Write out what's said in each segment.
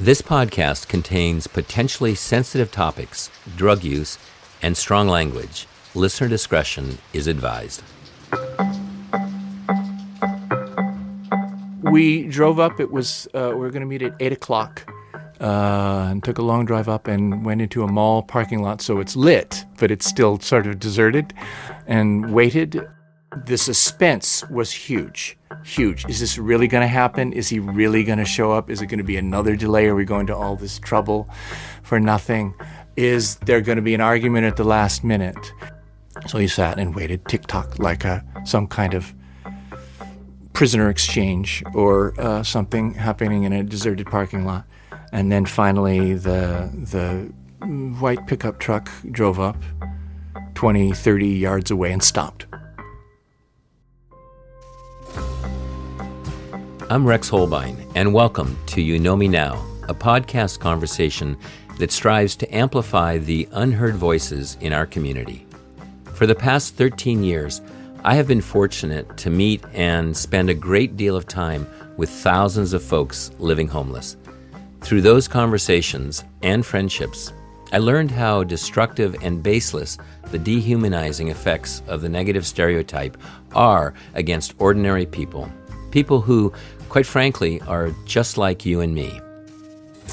This podcast contains potentially sensitive topics, drug use, and strong language. Listener discretion is advised. We drove up. It was we were going to meet at 8 o'clock and took a long drive up and went into a mall parking lot. So it's lit, but it's still sort of deserted, and waited. The suspense was huge. Is this really going to happen? Is he really going to show up? Is it going to be another delay? Are we going to all this trouble for nothing? Is there going to be an argument at the last minute? So he sat and waited, tick-tock, like some kind of prisoner exchange or something happening in a deserted parking lot. And then finally the white pickup truck drove up 20, 30 yards away and stopped. I'm Rex Holbein, and welcome to You Know Me Now, a podcast conversation that strives to amplify the unheard voices in our community. For the past 13 years, I have been fortunate to meet and spend a great deal of time with thousands of folks living homeless. Through those conversations and friendships, I learned how destructive and baseless the dehumanizing effects of the negative stereotype are against ordinary people who, quite frankly, are just like you and me.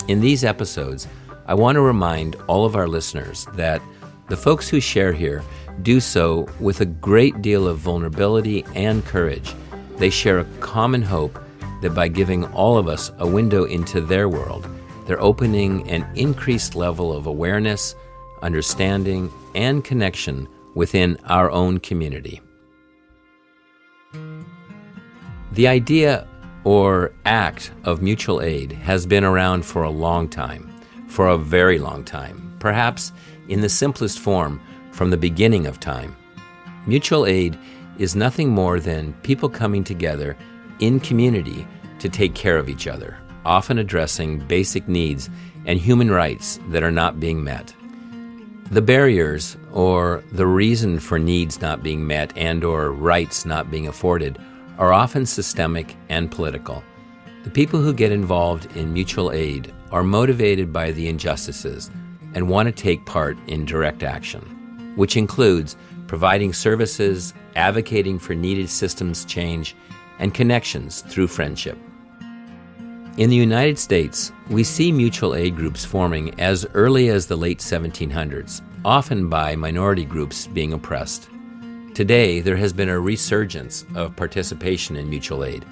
In these episodes, I want to remind all of our listeners that the folks who share here do so with a great deal of vulnerability and courage. They share a common hope that by giving all of us a window into their world, they're opening an increased level of awareness, understanding, and connection within our own community. The idea or act of mutual aid has been around for a long time, for a very long time, perhaps in the simplest form from the beginning of time. Mutual aid is nothing more than people coming together in community to take care of each other, often addressing basic needs and human rights that are not being met. The barriers or the reason for needs not being met and or rights not being afforded are often systemic and political. The people who get involved in mutual aid are motivated by the injustices and want to take part in direct action, which includes providing services, advocating for needed systems change, and connections through friendship. In the United States, we see mutual aid groups forming as early as the late 1700s, often by minority groups being oppressed. Today, there has been a resurgence of participation in mutual aid.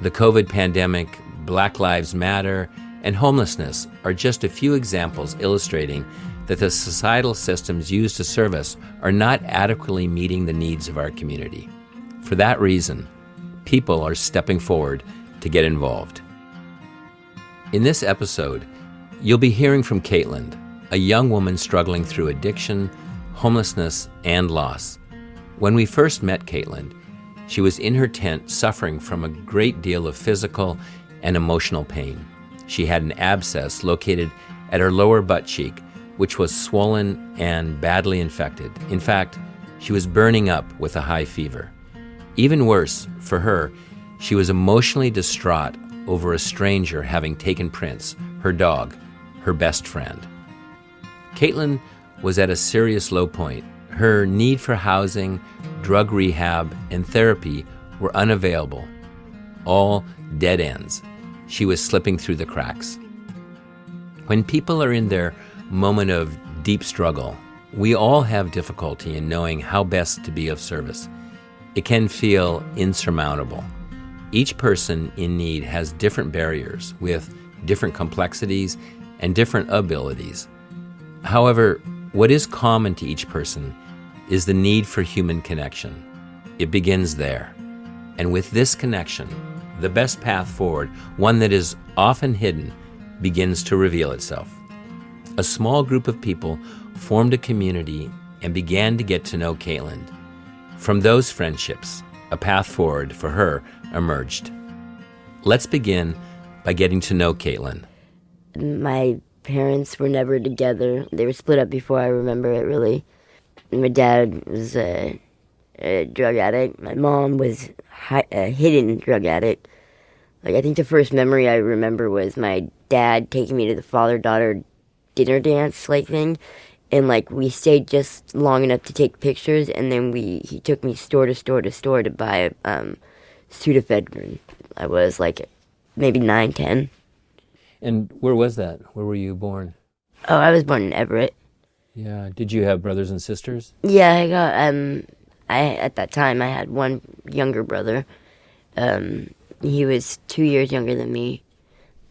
The COVID pandemic, Black Lives Matter, and homelessness are just a few examples illustrating that the societal systems used to serve us are not adequately meeting the needs of our community. For that reason, people are stepping forward to get involved. In this episode, you'll be hearing from Kaitlyn, a young woman struggling through addiction, homelessness, and loss. When we first met Kaitlyn, she was in her tent suffering from a great deal of physical and emotional pain. She had an abscess located at her lower butt cheek, which was swollen and badly infected. In fact, she was burning up with a high fever. Even worse, for her, she was emotionally distraught over a stranger having taken Prince, her dog, her best friend. Kaitlyn was at a serious low point. Her need for housing, drug rehab, and therapy were unavailable. All dead ends. She was slipping through the cracks. When people are in their moment of deep struggle, we all have difficulty in knowing how best to be of service. It can feel insurmountable. Each person in need has different barriers with different complexities and different abilities. However, what is common to each person is the need for human connection. It begins there. And with this connection, the best path forward, one that is often hidden, begins to reveal itself. A small group of people formed a community and began to get to know Kaitlyn. From those friendships, a path forward for her emerged. Let's begin by getting to know Kaitlyn. My parents were never together. They were split up before I remember it, really. My dad was a drug addict. My mom was a hidden drug addict. Like, I think the first memory I remember was my dad taking me to the father-daughter dinner dance like thing, and like we stayed just long enough to take pictures, and then he took me store to store to store to buy Sudafed. I was like maybe 9, 10. And where was that? Where were you born? Oh, I was born in Everett. Yeah. Did you have brothers and sisters? Yeah, I got at that time I had one younger brother. He was 2 years younger than me,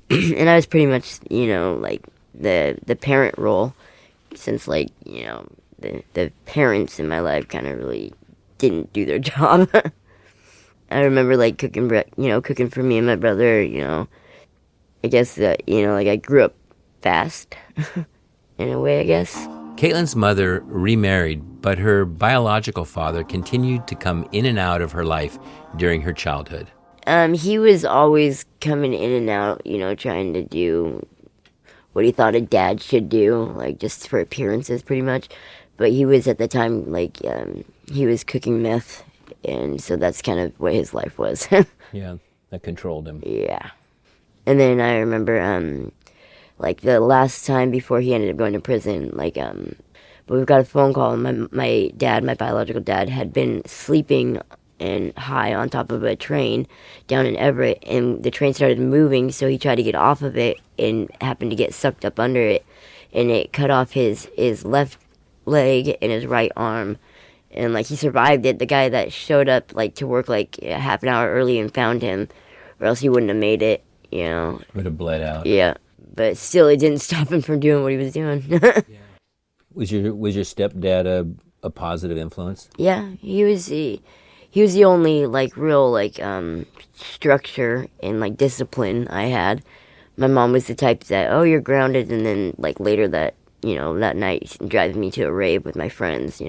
and I was pretty much, like the parent role, since like, the parents in my life kind of really didn't do their job. I remember like cooking for me and my brother. I guess that, like I grew up fast in a way, I guess. Kaitlyn's mother remarried, but her biological father continued to come in and out of her life during her childhood. He was always coming in and out, trying to do what he thought a dad should do, like just for appearances pretty much. But he was at the time, like, he was cooking meth, and so that's kind of what his life was. Yeah, that controlled him. Yeah. And then I remember, like the last time before he ended up going to prison, like, but we got a phone call, and my dad, my biological dad, had been sleeping and high on top of a train down in Everett, and the train started moving, so he tried to get off of it and happened to get sucked up under it, and it cut off his left leg and his right arm, and like he survived it. The guy that showed up like to work like half an hour early and found him, or else he wouldn't have made it, Would have bled out. Yeah, but still it didn't stop him from doing what he was doing. Yeah. Was your stepdad a positive influence? Yeah, he was the only like real like structure and like discipline I had. My mom was the type that, oh, you're grounded, and then like later that night driving me to a rave with my friends,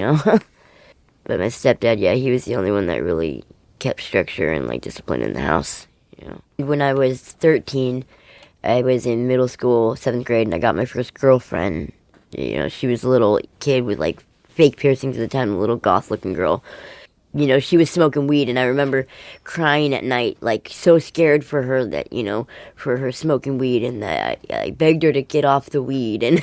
But my stepdad, yeah, he was the only one that really kept structure and like discipline in the house. When I was 13, I was in middle school, 7th grade, and I got my first girlfriend. She was a little kid with like fake piercings at the time, a little goth-looking girl. She was smoking weed, and I remember crying at night, like so scared for her that, for her smoking weed, and that I begged her to get off the weed, and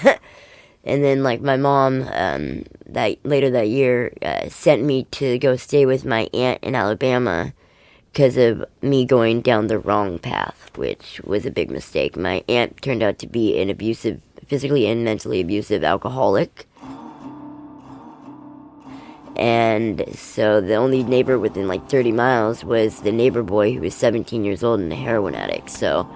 and then like my mom, that later that year, sent me to go stay with my aunt in Alabama because of me going down the wrong path, which was a big mistake. My aunt turned out to be an abusive, physically and mentally abusive alcoholic. And so the only neighbor within like 30 miles was the neighbor boy who was 17 years old and a heroin addict. So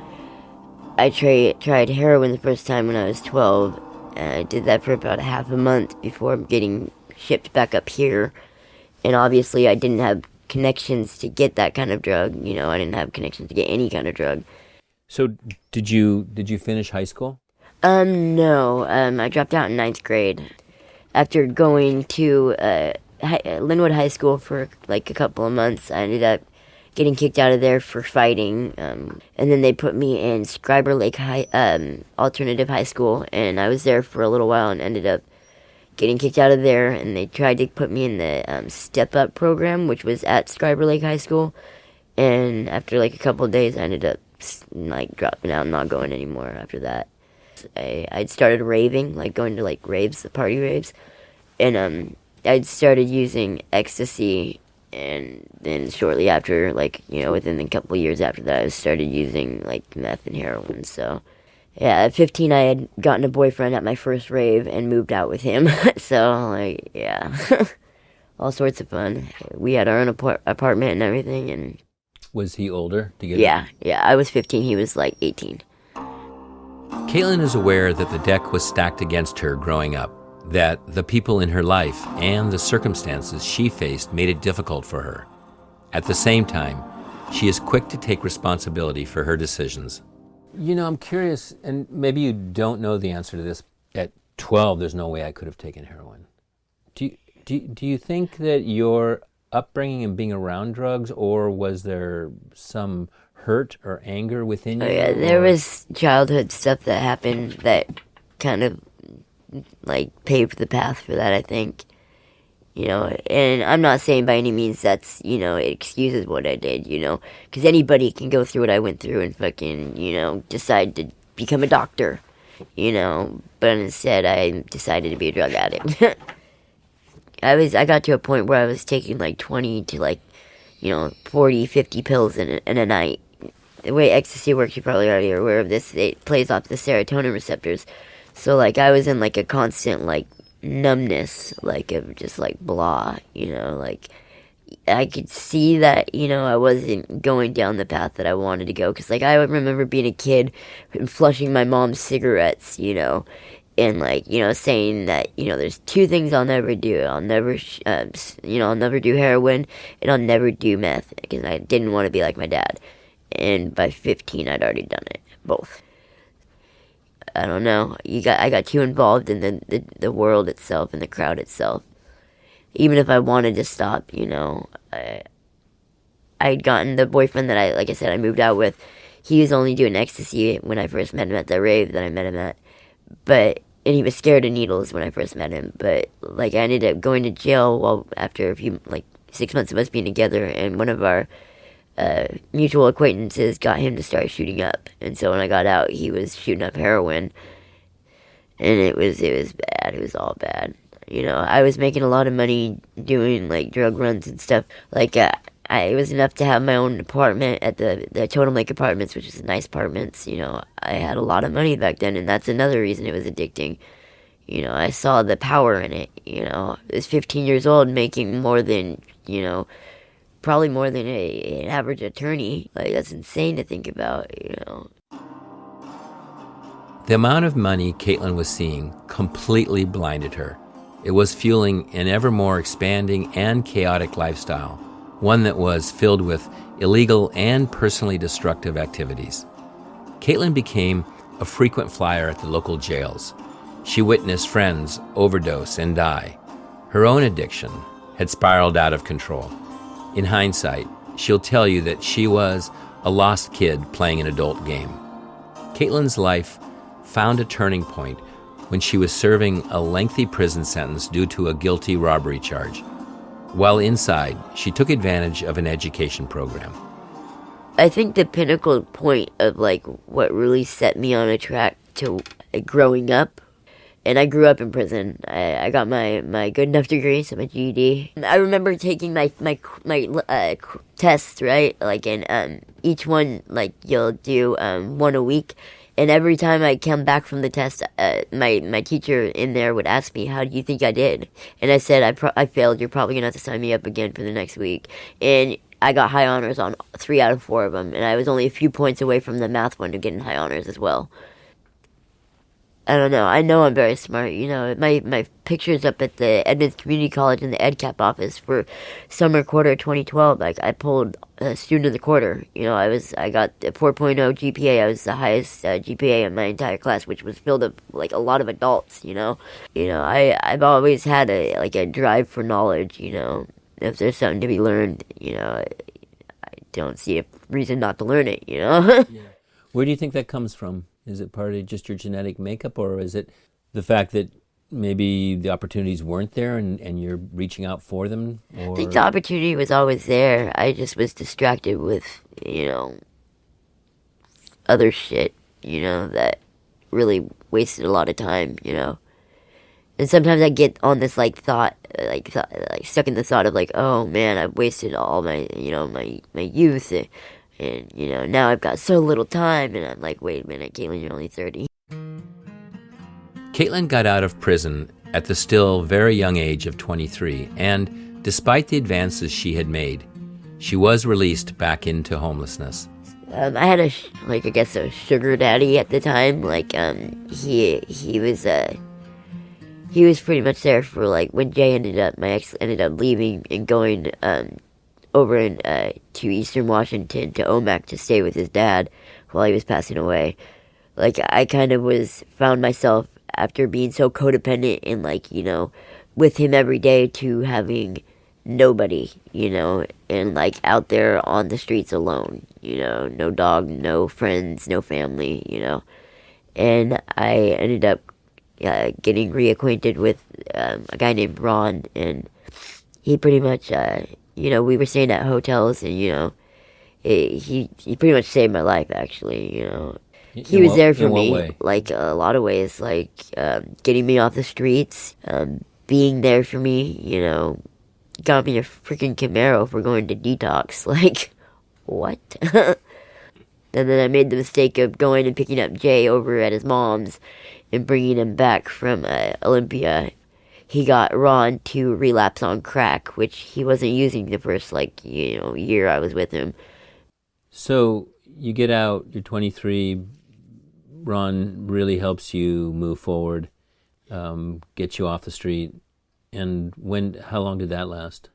I tried heroin the first time when I was 12. And I did that for about half a month before getting shipped back up here. And obviously I didn't have connections to get that kind of drug. I didn't have connections to get any kind of drug. So did you finish high school? No. I dropped out in 9th grade. After going to Linwood High School for like a couple of months, I ended up getting kicked out of there for fighting. And then they put me in Scriber Lake Alternative High School, and I was there for a little while and ended up getting kicked out of there. And they tried to put me in the Step Up program, which was at Scriber Lake High School. And after like a couple of days, I ended up like dropping out and not going anymore after that. I'd started raving, like going to like raves, the party raves, and I'd started using ecstasy, and then shortly after, like, within a couple of years after that, I started using like meth and heroin. So yeah, at 15 I had gotten a boyfriend at my first rave and moved out with him. So like, yeah, all sorts of fun. We had our own apartment and everything. And was he older to get yeah, I was 15, he was like 18. Kaitlyn is aware that the deck was stacked against her growing up, that the people in her life and the circumstances she faced made it difficult for her. At the same time, she is quick to take responsibility for her decisions. I'm curious, and maybe you don't know the answer to this. At 12, there's no way I could have taken heroin. Do you think that your upbringing and being around drugs, or was there some hurt or anger within you? Oh yeah, there was childhood stuff that happened that kind of like paved the path for that, I think. And I'm not saying by any means that's, it excuses what I did, because anybody can go through what I went through and fucking, decide to become a doctor, but instead I decided to be a drug addict. I got to a point where I was taking like 20 to like, 40, 50 pills in a night. The way ecstasy works, you probably already are aware of this, it plays off the serotonin receptors. So like I was in like a constant like numbness, like of just like blah, like I could see that, I wasn't going down the path that I wanted to go. Because, like, I remember being a kid and flushing my mom's cigarettes, and, like, saying that, there's two things I'll never do. I'll never, I'll never do heroin, and I'll never do meth. Because I didn't want to be like my dad. And by 15, I'd already done it. Both. I don't know. I got too involved in the world itself and the crowd itself. Even if I wanted to stop, I'd gotten the boyfriend that like I said, I moved out with. He was only doing ecstasy when I first met him at the rave that I met him at. And he was scared of needles when I first met him. But, like, I ended up going to jail after 6 months of us being together. And one of our mutual acquaintances got him to start shooting up. And so when I got out, he was shooting up heroin. And it was bad. It was all bad. I was making a lot of money doing, like, drug runs and stuff. Like, it was enough to have my own apartment at the Totem Lake Apartments, which is nice apartments. I had a lot of money back then, and that's another reason it was addicting. I saw the power in it. I was 15 years old making more than, probably more than an average attorney. Like, that's insane to think about, The amount of money Kaitlyn was seeing completely blinded her. It was fueling an ever more expanding and chaotic lifestyle, one that was filled with illegal and personally destructive activities. Kaitlyn became a frequent flyer at the local jails. She witnessed friends overdose and die. Her own addiction had spiraled out of control. In hindsight, she'll tell you that she was a lost kid playing an adult game. Kaitlyn's life found a turning point when she was serving a lengthy prison sentence due to a guilty robbery charge. While inside, she took advantage of an education program. I think the pinnacle point of, like, what really set me on a track to growing up, and I grew up in prison. I got my good enough degree, so my GED. I remember taking my tests, right? Like, and each one, like, you'll do one a week. And every time I come back from the test, my teacher in there would ask me, how do you think I did? And I said, I failed. You're probably going to have to sign me up again for the next week. And I got high honors on 3 out of 4 of them. And I was only a few points away from the math one to getting high honors as well. I don't know. I know I'm very smart. My picture's up at the Edmonds Community College in the EdCap office for summer quarter 2012. Like, I pulled a student of the quarter. I got a 4.0 GPA. I was the highest GPA in my entire class, which was filled up like a lot of adults. I've always had a drive for knowledge. If there's something to be learned, I don't see a reason not to learn it. Yeah. Where do you think that comes from? Is it part of just your genetic makeup, or is it the fact that maybe the opportunities weren't there and you're reaching out for them? Or? I think the opportunity was always there. I just was distracted with, other shit, that really wasted a lot of time, And sometimes I get on this, thought, stuck in the thought of, oh, man, I've wasted all my, my youth. And, now I've got so little time, and I'm like, wait a minute, Kaitlyn, you're only 30. Kaitlyn got out of prison at the still very young age of 23, and despite the advances she had made, she was released back into homelessness. I had a sugar daddy at the time. He was pretty much there for, when my ex ended up leaving and going, over to Eastern Washington to Omak to stay with his dad while he was passing away. I kind of found myself after being so codependent and with him every day to having nobody, and out there on the streets alone, no dog, no friends, no family, and I ended up getting reacquainted with a guy named Ron, and he pretty much we were staying at hotels, and, he pretty much saved my life, actually, He was there for in what me, way? like a lot of ways, like getting me off the streets, being there for me, got me a freaking Camaro for going to detox. Like, what? And then I made the mistake of going and picking up Jay over at his mom's and bringing him back from Olympia. He got Ron to relapse on crack, which he wasn't using the first, year I was with him. So you get out, you're 23, Ron really helps you move forward, get you off the street. And how long did that last?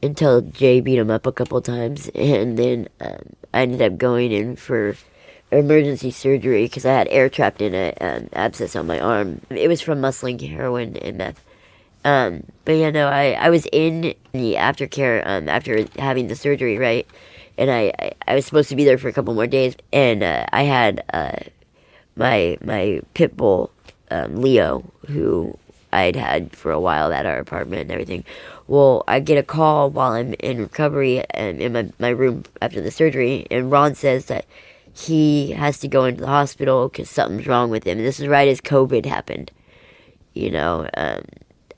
Until Jay beat him up a couple times, and then I ended up going in for emergency surgery because I had air trapped in an abscess on my arm. It was from muscling heroin and meth. But I was in the aftercare after having the surgery, right? And I was supposed to be there for a couple more days, and I had my pit bull, Leo, who I'd had for a while at our apartment and everything. Well, I get a call while I'm in recovery and in my room after the surgery, and Ron says that he has to go into the hospital because something's wrong with him. And this is right as COVID happened,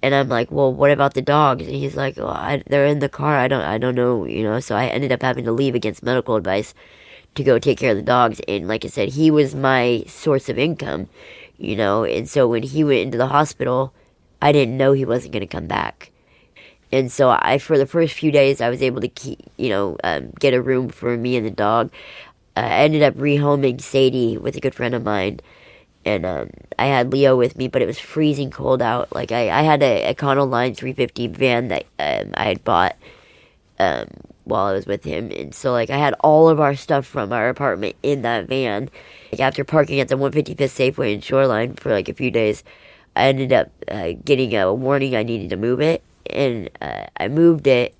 and I'm like, well, what about the dogs? And he's like, they're in the car. I don't know, So I ended up having to leave against medical advice to go take care of the dogs. And like I said, he was my source of income, And so when he went into the hospital, I didn't know he wasn't going to come back. And so for the first few days, I was able to get a room for me and the dog. I ended up rehoming Sadie with a good friend of mine. And I had Leo with me, but it was freezing cold out. Like, I had a Econoline 350 van that I had bought while I was with him. And so, I had all of our stuff from our apartment in that van. After parking at the 155th Safeway in Shoreline for, a few days, I ended up getting a warning I needed to move it. And I moved it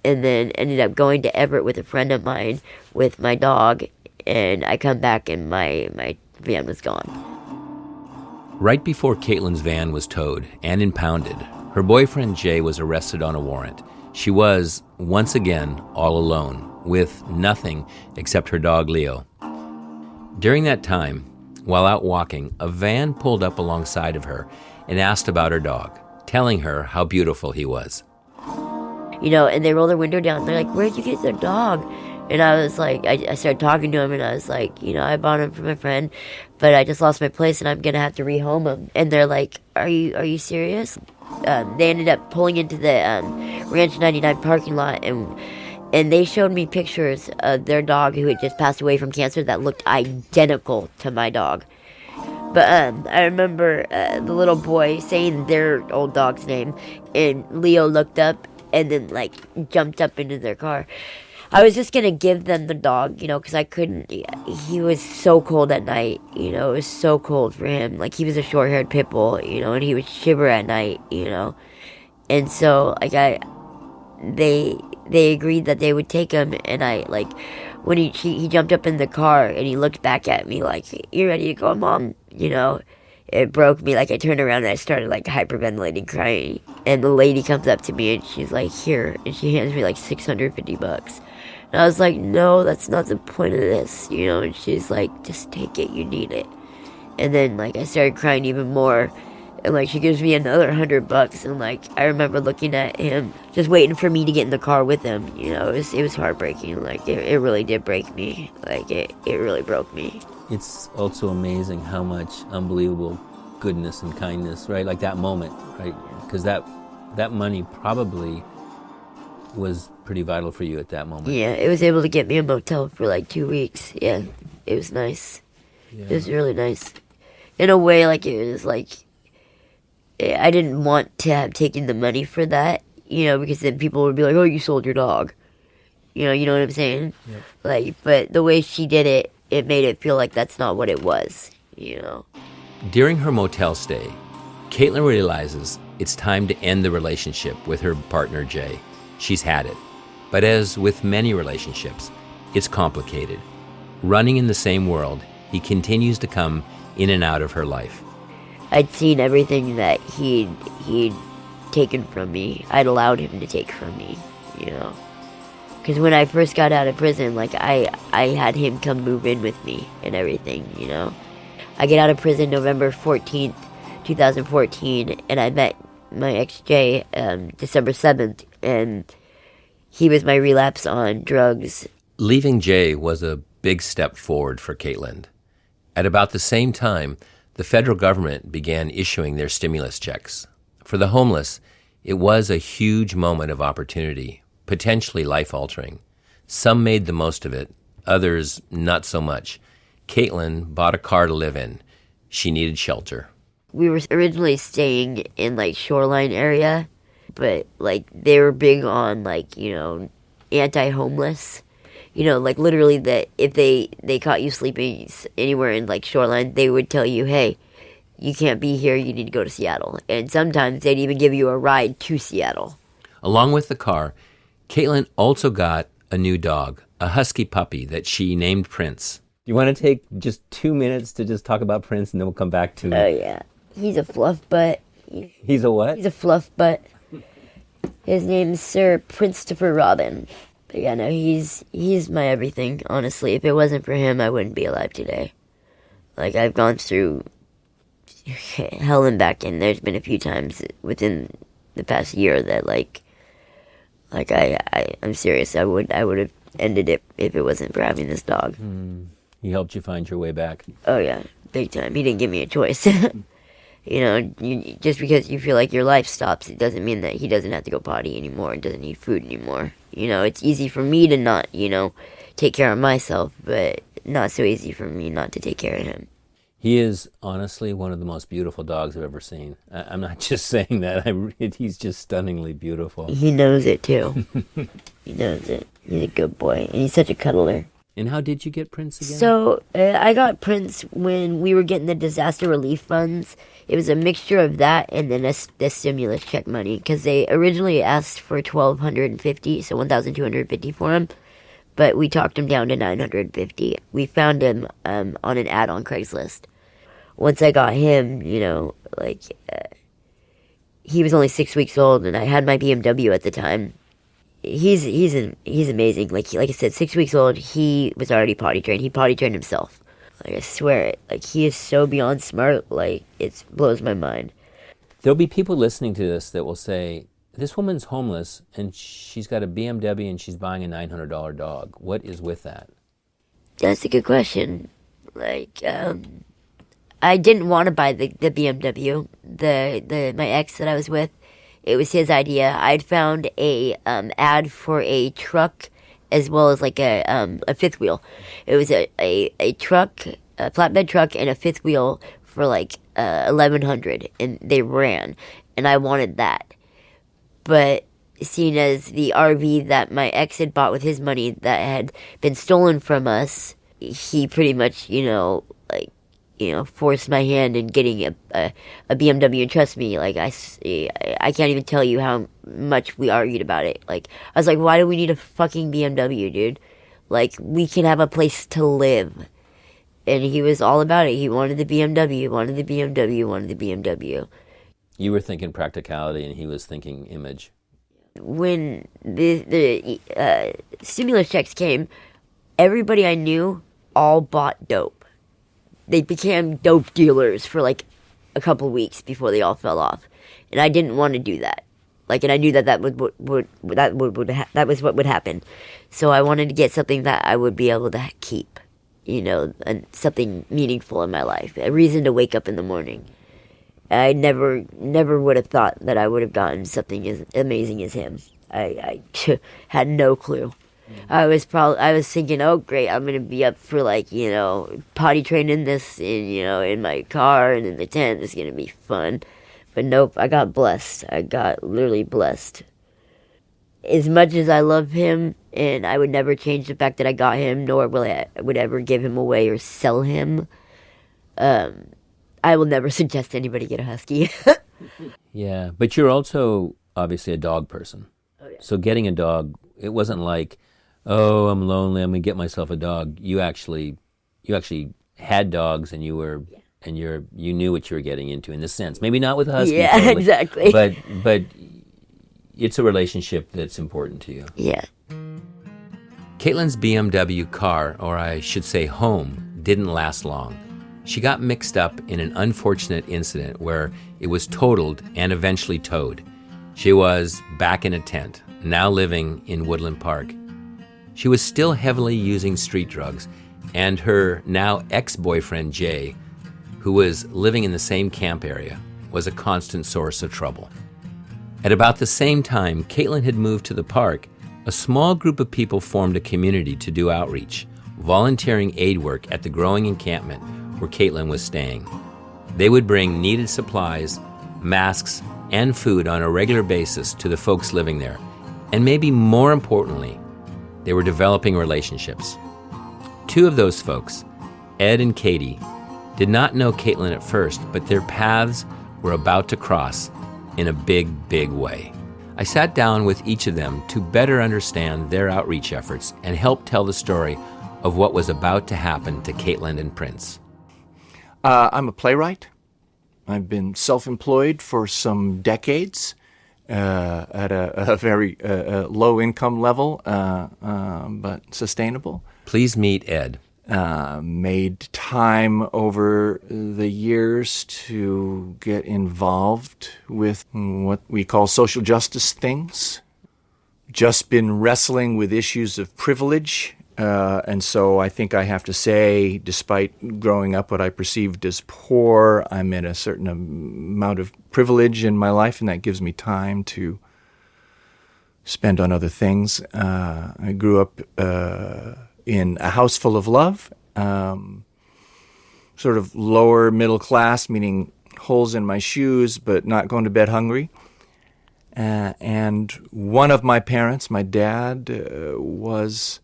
and then ended up going to Everett with a friend of mine with my dog. And I come back and my van was gone. Right before Kaitlyn's van was towed and impounded, her boyfriend Jay was arrested on a warrant. She was, once again, all alone, with nothing except her dog Leo. During that time, while out walking, a van pulled up alongside of her and asked about her dog, telling her how beautiful he was. And they roll their window down. They're like, where'd you get the dog? And I was like, I started talking to him, and I was like, I bought him from a friend, but I just lost my place, and I'm going to have to rehome him. And they're like, are you serious? They ended up pulling into the Ranch 99 parking lot, and they showed me pictures of their dog who had just passed away from cancer that looked identical to my dog. But I remember the little boy saying their old dog's name, and Leo looked up and then, jumped up into their car. I was just going to give them the dog, because I couldn't. He was so cold at night, it was so cold for him. He was a short-haired pit bull, and he would shiver at night, And so, they agreed that they would take him, and when he jumped up in the car, and he looked back at me like, you ready to go, Mom? It broke me. I turned around and I started hyperventilating, crying. And the lady comes up to me and she's like, here. And she hands me $650. And I was like, no, that's not the point of this, And she's like, just take it, you need it. And then I started crying even more. And she gives me another $100. And I remember looking at him, just waiting for me to get in the car with him. It was heartbreaking. It really did break me. It really broke me. It's also amazing how much unbelievable goodness and kindness, right? That moment, right? Because that money probably was pretty vital for you at that moment. Yeah, it was able to get me a motel for 2 weeks. Yeah, it was nice. Yeah. It was really nice. In a way, it was I didn't want to have taken the money for that, because then people would be like, oh, you sold your dog. You know what I'm saying? Yeah. But the way she did it, it made it feel like that's not what it was, During her motel stay, Kaitlyn realizes it's time to end the relationship with her partner, Jay. She's had it. But as with many relationships, it's complicated. Running in the same world, he continues to come in and out of her life. I'd seen everything that he'd taken from me. I'd allowed him to take from me, Because when I first got out of prison, like, I had him come move in with me and everything, you know. I get out of prison November 14th, 2014, and I met my ex-Jay December 7th, and he was my relapse on drugs. Leaving Jay was a big step forward for Kaitlyn. At about the same time, the federal government began issuing their stimulus checks. For the homeless, it was a huge moment of opportunity, potentially life-altering. Some made the most of it, others not so much. Kaitlyn bought a car to live in. She needed shelter. We were originally staying in, like, Shoreline area, but, like, they were big on, like, you know, anti-homeless. You know, like, literally that if they caught you sleeping anywhere in, like, Shoreline, they would tell you, hey, you can't be here, you need to go to Seattle. And sometimes they'd even give you a ride to Seattle. Along with the car, Kaitlyn also got a new dog, a husky puppy that she named Prince. Do you want to take just 2 minutes to just talk about Prince, and then we'll come back to... Oh, yeah. He's a fluff butt. He's a what? He's a fluff butt. His name's Sir Christopher Robin. But yeah, no, he's my everything, honestly. If it wasn't for him, I wouldn't be alive today. Like, I've gone through hell and back, and there's been a few times within the past year that, I'm serious. I would have ended it if it wasn't for having this dog. He helped you find your way back. Oh, yeah, big time. He didn't give me a choice. You know, just because you feel like your life stops, it doesn't mean that he doesn't have to go potty anymore and doesn't need food anymore. You know, it's easy for me to not, you know, take care of myself, but not so easy for me not to take care of him. He is honestly one of the most beautiful dogs I've ever seen. I'm not just saying that. He's just stunningly beautiful. He knows it, too. He knows it. He's a good boy, and he's such a cuddler. And how did you get Prince again? So, I got Prince when we were getting the disaster relief funds. It was a mixture of that and then the stimulus check money, because they originally asked for $1,250, so $1,250 for him, but we talked him down to $950. We found him on an ad on Craigslist. Once I got him, you know, like, he was only 6 weeks old, and I had my BMW at the time. He's amazing. Like I said, 6 weeks old, he was already potty trained. He potty trained himself. Like, I swear it. Like, he is so beyond smart. Like, it blows my mind. There'll be people listening to this that will say, this woman's homeless, and she's got a BMW, and she's buying a $900 dog. What is with that? That's a good question. Like, I didn't want to buy the BMW. My ex that I was with, it was his idea. I'd found a ad for a truck as well as like a fifth wheel. It was a truck, a flatbed truck, and a fifth wheel for like $1,100, and they ran, and I wanted that. But seeing as the RV that my ex had bought with his money that had been stolen from us, he pretty much, forced my hand in getting a BMW. And trust me, like, I can't even tell you how much we argued about it. Like, I was like, why do we need a fucking BMW, dude? Like, we can have a place to live. And he was all about it. He wanted the BMW, wanted the BMW, wanted the BMW. You were thinking practicality, and he was thinking image. When the stimulus checks came, everybody I knew all bought dope. They became dope dealers for like a couple of weeks before they all fell off, and I didn't want to do that. Like, and I knew that was what would happen. So I wanted to get something that I would be able to keep, and something meaningful in my life, a reason to wake up in the morning. I never would have thought that I would have gotten something as amazing as him. I had no clue. I was thinking, oh great, I'm gonna be up for potty training this in my car and in the tent. It's gonna be fun. But nope, I got blessed. I got literally blessed. As much as I love him, and I would never change the fact that I got him, nor would ever give him away or sell him. I will never suggest anybody get a husky. Yeah, but you're also obviously a dog person. Oh, yeah. So getting a dog, it wasn't like, oh, I'm lonely, I'm gonna get myself a dog. You actually had dogs, and you knew what you were getting into in this sense. Maybe not with a husky. Yeah, totally, exactly. But it's a relationship that's important to you. Yeah. Kaitlyn's BMW car, or I should say home, didn't last long. She got mixed up in an unfortunate incident where it was totaled and eventually towed. She was back in a tent, now living in Woodland Park. She was still heavily using street drugs, and her now ex-boyfriend, Jay, who was living in the same camp area, was a constant source of trouble. At about the same time Kaitlyn had moved to the park, a small group of people formed a community to do outreach, volunteering aid work at the growing encampment where Kaitlyn was staying. They would bring needed supplies, masks, and food on a regular basis to the folks living there. And maybe more importantly, they were developing relationships. Two of those folks, Ed and Katie, did not know Kaitlyn at first, but their paths were about to cross in a big, big way. I sat down with each of them to better understand their outreach efforts and help tell the story of what was about to happen to Kaitlyn and Prince. I'm a playwright. I've been self-employed for some decades at a very low income level, but sustainable. Please meet Ed. Made time over the years to get involved with what we call social justice things. Just been wrestling with issues of privilege. And so I think I have to say, despite growing up what I perceived as poor, I'm in a certain amount of privilege in my life, and that gives me time to spend on other things. I grew up in a house full of love, sort of lower middle class, meaning holes in my shoes, but not going to bed hungry. And one of my parents, my dad, was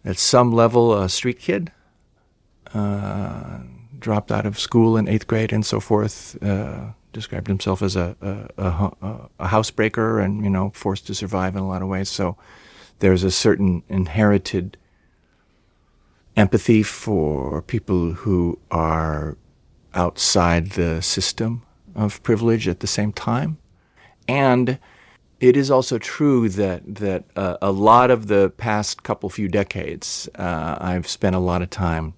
at some level a street kid, dropped out of school in 8th grade and so forth, described himself as a housebreaker and, forced to survive in a lot of ways. So there's a certain inherited empathy for people who are outside the system of privilege at the same time. And it is also true that a lot of the past few decades, I've spent a lot of time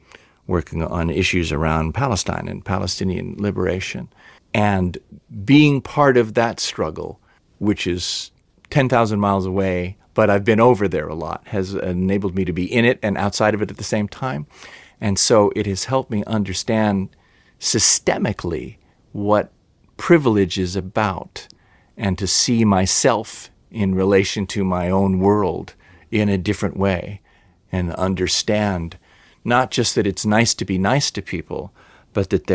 working on issues around Palestine and Palestinian liberation. And being part of that struggle, which is 10,000 miles away, but I've been over there a lot, has enabled me to be in it and outside of it at the same time. And so it has helped me understand systemically what privilege is about and to see myself in relation to my own world in a different way and understand not just that it's nice to be nice to people, but that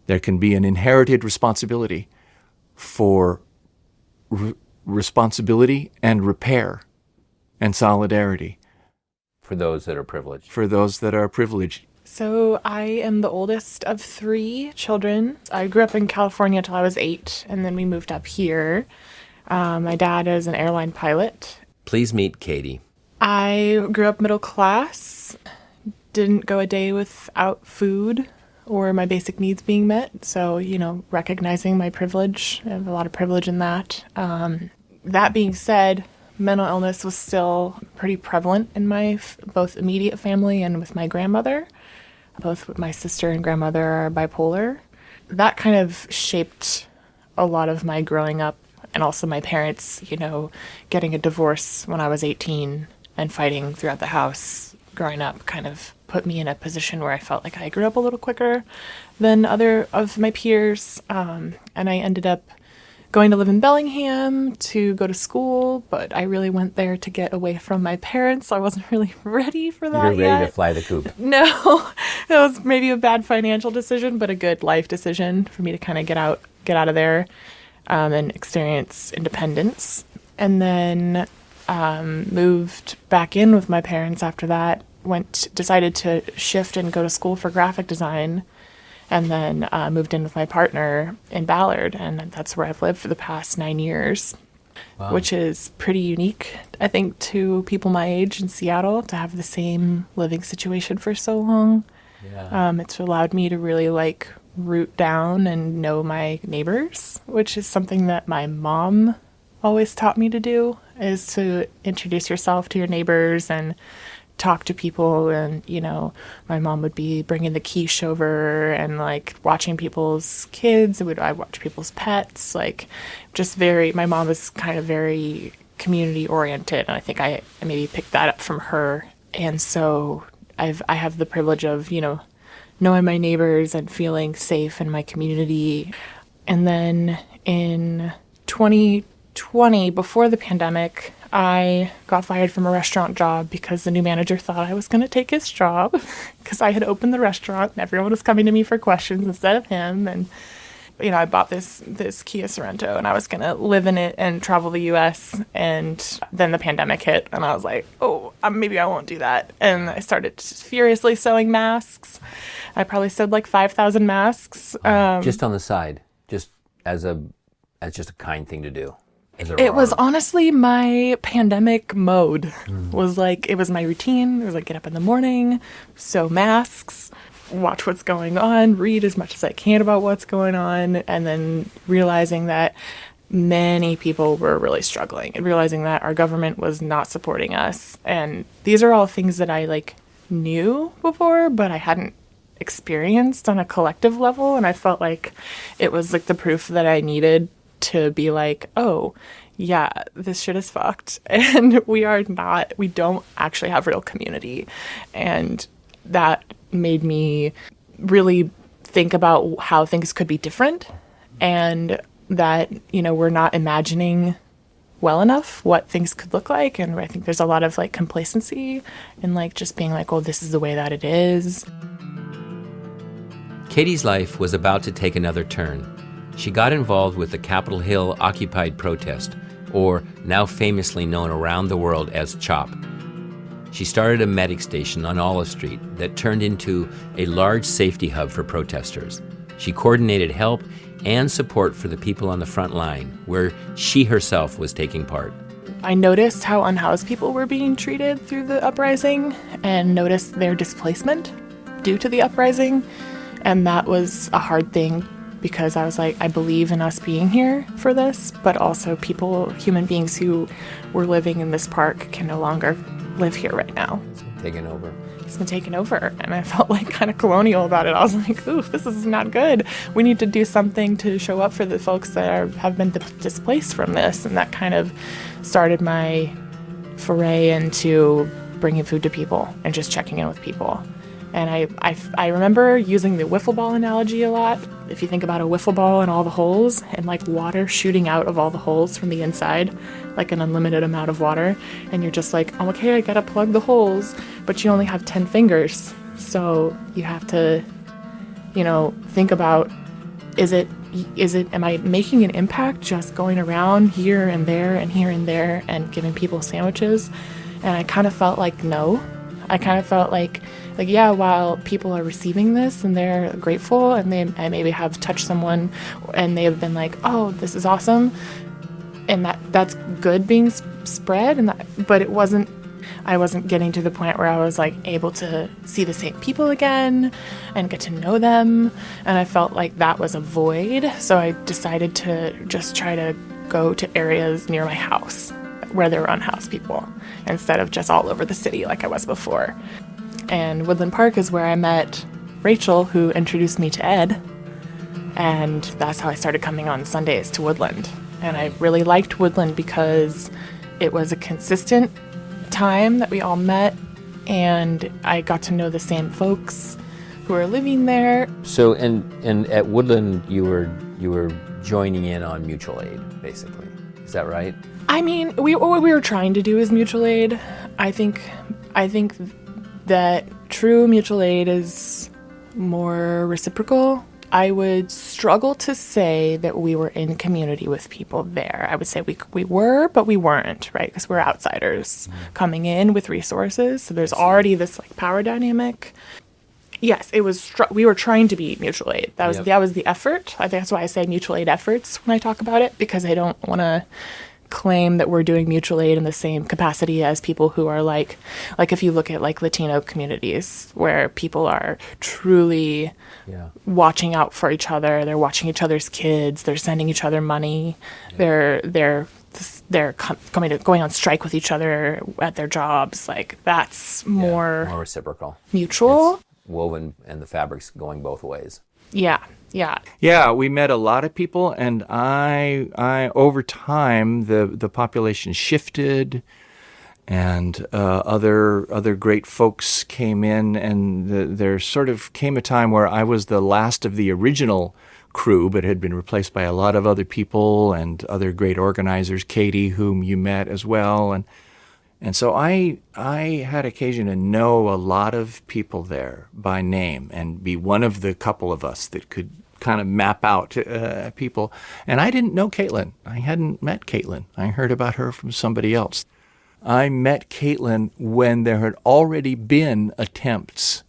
there can be an inherited responsibility for responsibility and repair and solidarity. For those that are privileged. For those that are privileged. So I am the oldest of 3 children. I grew up in California till I was 8, and then we moved up here. My dad is an airline pilot. Please meet Katie. I grew up middle class, didn't go a day without food or my basic needs being met. So, recognizing my privilege, I have a lot of privilege in that. That being said, mental illness was still pretty prevalent in my both immediate family and with my grandmother. Both my sister and grandmother are bipolar. That kind of shaped a lot of my growing up, and also my parents, getting a divorce when I was 18 and fighting throughout the house growing up kind of put me in a position where I felt like I grew up a little quicker than other of my peers. And I ended up going to live in Bellingham to go to school, but I really went there to get away from my parents. So I wasn't really ready for that You're ready yet. to fly the coop. No, it was maybe a bad financial decision, but a good life decision for me to kind of get out of there and experience independence. And then moved back in with my parents after that, decided to shift and go to school for graphic design, and then moved in with my partner in Ballard, and that's where I've lived for the past 9 years. Wow. Which is pretty unique, I think, to people my age in Seattle to have the same living situation for so long. Yeah. It's allowed me to really root down and know my neighbors, which is something that my mom always taught me to do, is to introduce yourself to your neighbors and talk to people. And, you know, my mom would be bringing the quiche over and like watching people's kids. I'd watch people's pets, like just my mom was kind of very community oriented. And I think I maybe picked that up from her. And so I have the privilege of, you know, knowing my neighbors and feeling safe in my community. And then in 2020, before the pandemic, I got fired from a restaurant job because the new manager thought I was going to take his job because I had opened the restaurant and everyone was coming to me for questions instead of him. And, you know, I bought this Kia Sorento and I was going to live in it and travel the U.S. And then the pandemic hit and I was like, oh, maybe I won't do that. And I started just furiously sewing masks. I probably sewed like 5,000 masks. Just on the side, just as just a kind thing to do. It was honestly my pandemic mode. Was like, it was my routine. It was like, get up in the morning, sew masks, watch what's going on, read as much as I can about what's going on, and then realizing that many people were really struggling and realizing that our government was not supporting us. And these are all things that I like knew before, but I hadn't experienced on a collective level. And I felt like it was like the proof that I needed to be like, oh, yeah, this shit is fucked. And we don't actually have real community. And that made me really think about how things could be different and that, you know, we're not imagining well enough what things could look like. And I think there's a lot of like complacency and like just being like, oh, this is the way that it is. Katie's life was about to take another turn. She got involved with the Capitol Hill Occupy protest, or now famously known around the world as CHOP. She started a medic station on Olive Street that turned into a large safety hub for protesters. She coordinated help and support for the people on the front line, where she herself was taking part. I noticed how unhoused people were being treated through the uprising and noticed their displacement due to the uprising. And that was a hard thing because I was like, I believe in us being here for this, but also human beings who were living in this park can no longer live here right now. It's been taken over. It's been taken over. And I felt like kind of colonial about it. I was like, ooh, this is not good. We need to do something to show up for the folks that have been displaced from this. And that kind of started my foray into bringing food to people and just checking in with people. And I remember using the wiffle ball analogy a lot. If you think about a wiffle ball and all the holes and like water shooting out of all the holes from the inside, like an unlimited amount of water, and you're just like, oh, okay, I gotta plug the holes, but you only have 10 fingers. So you have to, you know, think about, am I making an impact just going around here and there and here and there and giving people sandwiches? And I kind of felt like no. I kind of felt like yeah, while people are receiving this and they're grateful and I maybe have touched someone and they have been like, oh, this is awesome, and that's good being spread, but I wasn't getting to the point where I was like able to see the same people again and get to know them, and I felt like that was a void. So I decided to just try to go to areas near my house where there were unhoused people instead of just all over the city like I was before. And Woodland Park is where I met Rachel, who introduced me to Ed. And that's how I started coming on Sundays to Woodland. And I really liked Woodland because it was a consistent time that we all met. And I got to know the same folks who are living there. So, and at Woodland, you were joining in on mutual aid, basically. Is that right? I mean, what we were trying to do is mutual aid. I think that true mutual aid is more reciprocal. I would struggle to say that we were in community with people there. I would say we were, but we weren't, right? Because we're outsiders coming in with resources. So there's already this like power dynamic. Yes, it was. We were trying to be mutual aid. That was the effort. I think that's why I say mutual aid efforts when I talk about it, because I don't want to claim that we're doing mutual aid in the same capacity as people who are like if you look at like Latino communities where people are truly watching out for each other, they're watching each other's kids, they're sending each other money, they're going on strike with each other at their jobs. Like that's more reciprocal, mutual. It's woven, and the fabric's going both ways. Yeah. Yeah, we met a lot of people, and I over time the population shifted, and other great folks came in, and there sort of came a time where I was the last of the original crew, but had been replaced by a lot of other people and other great organizers, Katie, whom you met as well, and so I had occasion to know a lot of people there by name and be one of the couple of us that could kind of map out people. And I didn't know Kaitlyn. I hadn't met Kaitlyn. I heard about her from somebody else. I met Kaitlyn when there had already been attempts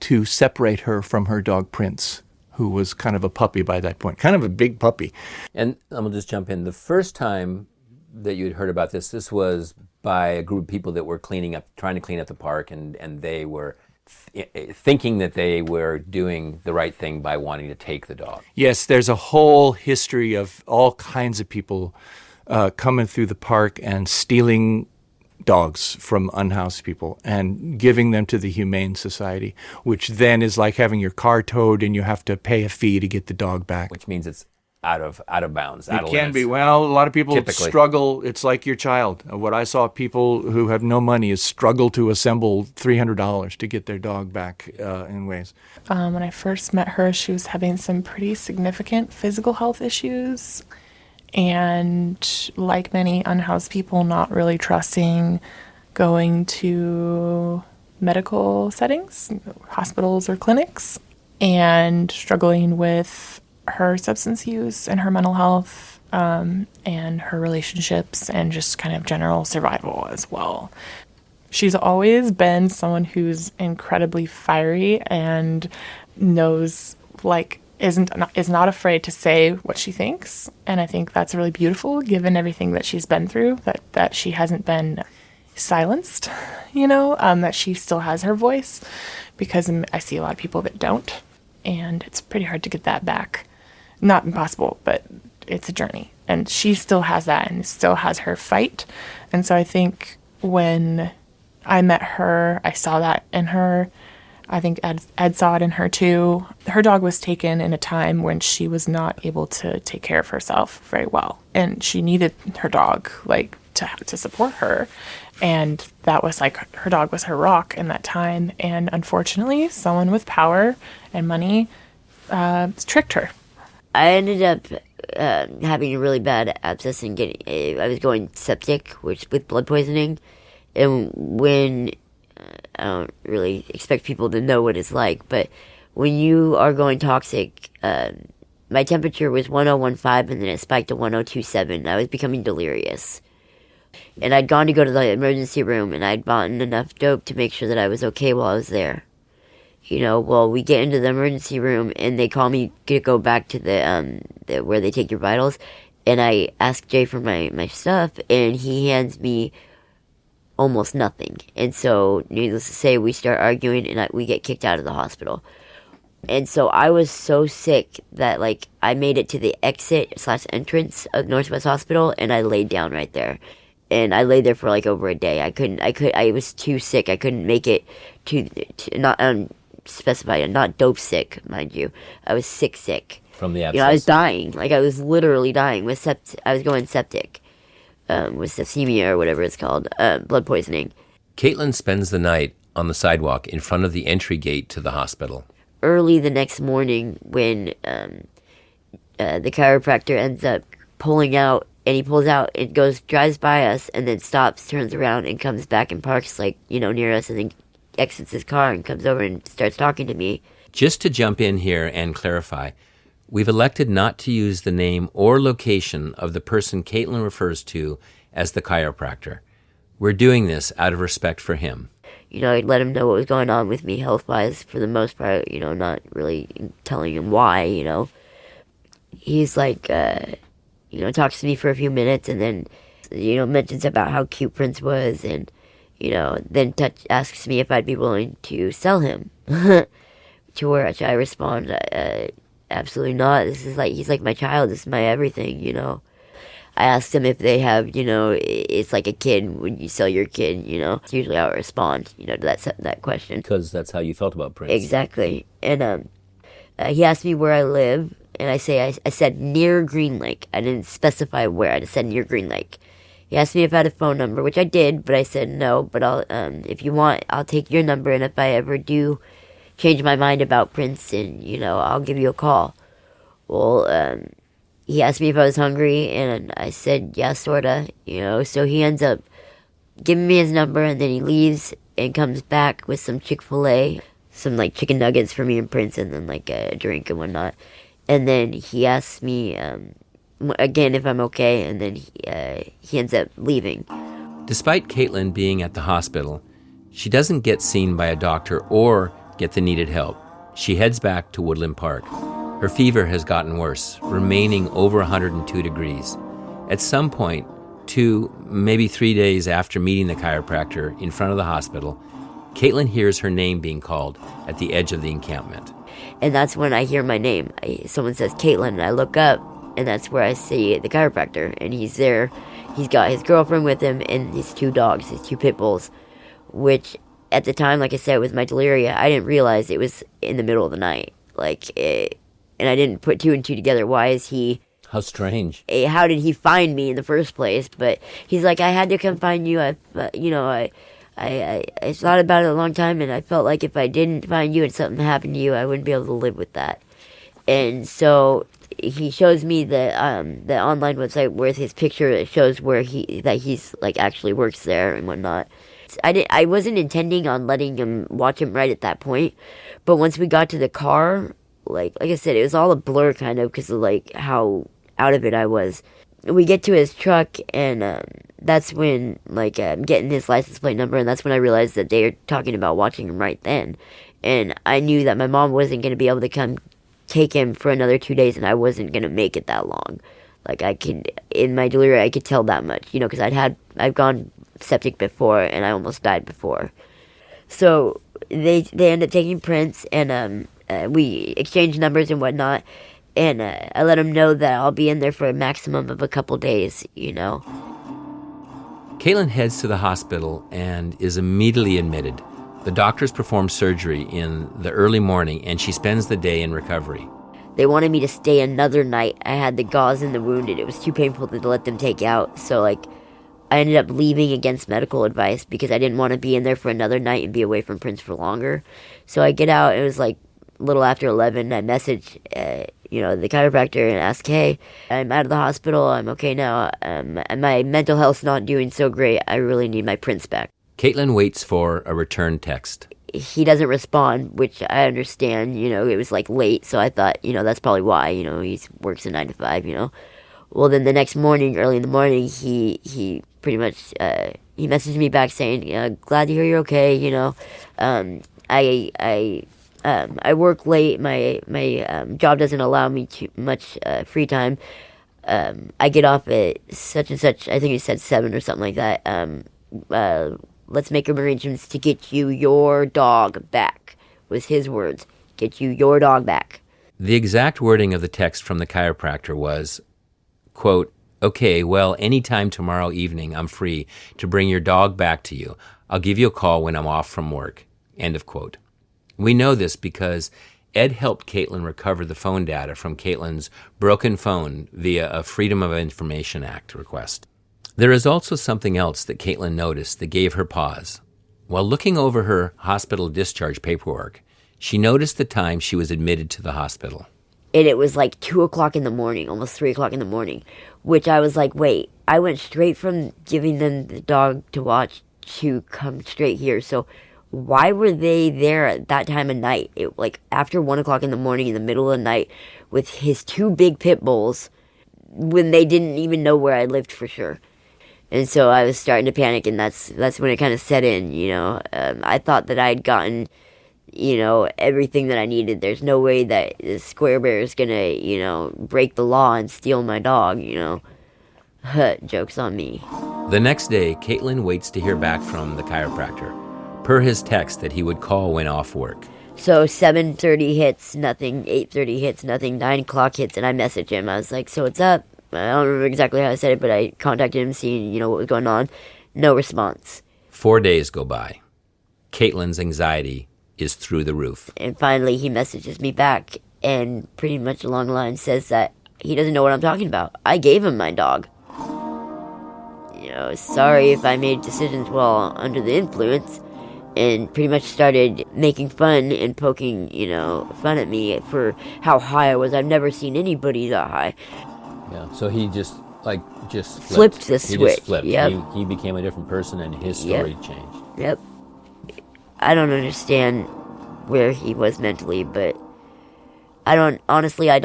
to separate her from her dog Prince, who was kind of a puppy by that point, kind of a big puppy. And I'm going to just jump in. The first time that you'd heard about this was by a group of people that were trying to clean up the park, and they were thinking that they were doing the right thing by wanting to take the dog. Yes, there's a whole history of all kinds of people coming through the park and stealing dogs from unhoused people and giving them to the Humane Society, which then is like having your car towed and you have to pay a fee to get the dog back. Which means it's out of bounds. It can be. Well, a lot of people struggle. It's like your child. What I saw people who have no money is struggle to assemble $300 to get their dog back in ways. When I first met her, she was having some pretty significant physical health issues. And like many unhoused people, not really trusting going to medical settings, hospitals or clinics, and struggling with her substance use and her mental health, and her relationships and just kind of general survival as well. She's always been someone who's incredibly fiery and knows, is not afraid to say what she thinks. And I think that's really beautiful given everything that she's been through, that she hasn't been silenced, that she still has her voice, because I see a lot of people that don't. And it's pretty hard to get that back. Not impossible, but it's a journey. And she still has that and still has her fight. And so I think when I met her, I saw that in her. I think Ed saw it in her too. Her dog was taken in a time when she was not able to take care of herself very well. And she needed her dog, to support her. And that was her dog was her rock in that time. And unfortunately, someone with power and money tricked her. I ended up having a really bad abscess and I was going septic, with blood poisoning. And when I don't really expect people to know what it's like, but when you are going toxic, my temperature was 1015 and then it spiked to 1027. I was becoming delirious. And I'd gone to go to the emergency room and I'd bought enough dope to make sure that I was okay while I was there. We get into the emergency room and they call me to go back to the where they take your vitals. And I ask Jay for my stuff and he hands me almost nothing. And so, needless to say, we start arguing and we get kicked out of the hospital. And so I was so sick that I made it to the exit/entrance of Northwest Hospital and I laid down right there. And I laid there for over a day. I was too sick. I couldn't make it to not specified, not dope sick, mind you. I was sick. From the abscess. I was dying. I was literally dying I was going septic. With sepsemia or whatever it's called, blood poisoning. Kaitlyn spends the night on the sidewalk in front of the entry gate to the hospital. Early the next morning when the chiropractor ends up pulling out, and he pulls out, it drives by us, and then stops, turns around, and comes back and parks, near us, and then exits his car and comes over and starts talking to me. Just to jump in here and clarify, we've elected not to use the name or location of the person Kaitlyn refers to as the chiropractor. We're doing this out of respect for him. I'd let him know what was going on with me health-wise for the most part, not really telling him why, He's talks to me for a few minutes and then, mentions about how cute Prince was and, then asks me if I'd be willing to sell him. To which I respond, absolutely not. This is he's like my child. This is my everything, I asked them if they have, it's like a kid, would you sell your kid, It's usually how I respond, to that question. Because that's how you felt about Prince. Exactly. And he asked me where I live, and I said near Green Lake. I didn't specify where, I just said near Green Lake. He asked me if I had a phone number, which I did, but I said no, but I'll, if you want, I'll take your number, and if I ever do change my mind about Prince, and, I'll give you a call. Well, he asked me if I was hungry, and I said, yeah, sorta, so he ends up giving me his number, and then he leaves and comes back with some Chick-fil-A, some, like, chicken nuggets for me and Prince, and then, like, a drink and whatnot. And then he asks me, again, if I'm okay, and then he ends up leaving. Despite Kaitlyn being at the hospital, she doesn't get seen by a doctor or get the needed help. She heads back to Woodland Park. Her fever has gotten worse, remaining over 102 degrees. At some point, 2, maybe 3 days after meeting the chiropractor in front of the hospital, Kaitlyn hears her name being called at the edge of the encampment. And that's when I hear my name. Someone says Kaitlyn, and I look up, and that's where I see the chiropractor, and he's there. He's got his girlfriend with him and his 2 dogs, his 2 pit bulls, which at the time, like I said, with my delirium, I didn't realize it was in the middle of the night. And I didn't put 2 and 2 together. Why is he... How strange. How did he find me in the first place? But he's like, I had to come find you. I thought about it a long time, and I felt like if I didn't find you and something happened to you, I wouldn't be able to live with that. And so he shows me the online website with his picture. It shows where he's like actually works there and whatnot. I wasn't intending on letting him watch him right at that point, but once we got to the car, like I said, it was all a blur kind of because of like how out of it I was. We get to his truck, and that's when I'm getting his license plate number, and that's when I realized that they were talking about watching him right then. And I knew that my mom wasn't going to be able to come take him for another 2 days, and I wasn't going to make it that long. Like in my delirium, I could tell that much, because I've gone septic before, and I almost died before. So they end up taking Prince, and we exchanged numbers and whatnot. And I let him know that I'll be in there for a maximum of a couple days, Kaitlyn heads to the hospital and is immediately admitted. The doctors perform surgery in the early morning, and she spends the day in recovery. They wanted me to stay another night. I had the gauze in the wound, and it was too painful to let them take out. So, I ended up leaving against medical advice because I didn't want to be in there for another night and be away from Prince for longer. So I get out, it was a little after 11. I message, the chiropractor and ask, hey, I'm out of the hospital. I'm okay now. My mental health's not doing so great. I really need my Prince back. Kaitlyn waits for a return text. He doesn't respond, which I understand. It was late, so I thought, that's probably why. He works a 9 to 5. Well, then the next morning, early in the morning, he pretty much he messaged me back saying, "Glad to hear you're okay." I work late. My job doesn't allow me too much free time. I get off at such and such. I think he said 7 or something like that. Let's make arrangements to get you your dog back. Was his words. Get you your dog back. The exact wording of the text from the chiropractor was, quote, "Okay, well, anytime tomorrow evening I'm free to bring your dog back to you. I'll give you a call when I'm off from work." End of quote. We know this because Ed helped Kaitlyn recover the phone data from Kaitlyn's broken phone via a Freedom of Information Act request. There is also something else that Kaitlyn noticed that gave her pause. While looking over her hospital discharge paperwork, she noticed the time she was admitted to the hospital. And it was 2 o'clock in the morning, almost 3 o'clock in the morning, which I was like, wait, I went straight from giving them the dog to watch to come straight here. So why were they there at that time of night? After 1 o'clock in the morning, in the middle of the night, with his 2 big pit bulls, when they didn't even know where I lived for sure. And so I was starting to panic, and that's when it kind of set in, I thought that I'd gotten, everything that I needed. There's no way that the Square Bear is gonna, break the law and steal my dog, Joke's on me. The next day, Kaitlyn waits to hear back from the chiropractor, per his text that he would call when off work. So 7:30 hits, nothing. 8:30 hits, nothing. 9 o'clock hits, and I message him. I was like, so what's up? I don't remember exactly how I said it, but I contacted him, seeing, what was going on. No response. 4 days go by. Kaitlyn's anxiety is through the roof. And finally, he messages me back and pretty much along the line says that he doesn't know what I'm talking about. I gave him my dog. Sorry if I made decisions while under the influence, and pretty much started making fun and poking, fun at me for how high I was. I've never seen anybody that high. Yeah. So he just flipped the switch. He just flipped. Yep. He became a different person, and his story changed. Yep. I don't understand where he was mentally, but I don't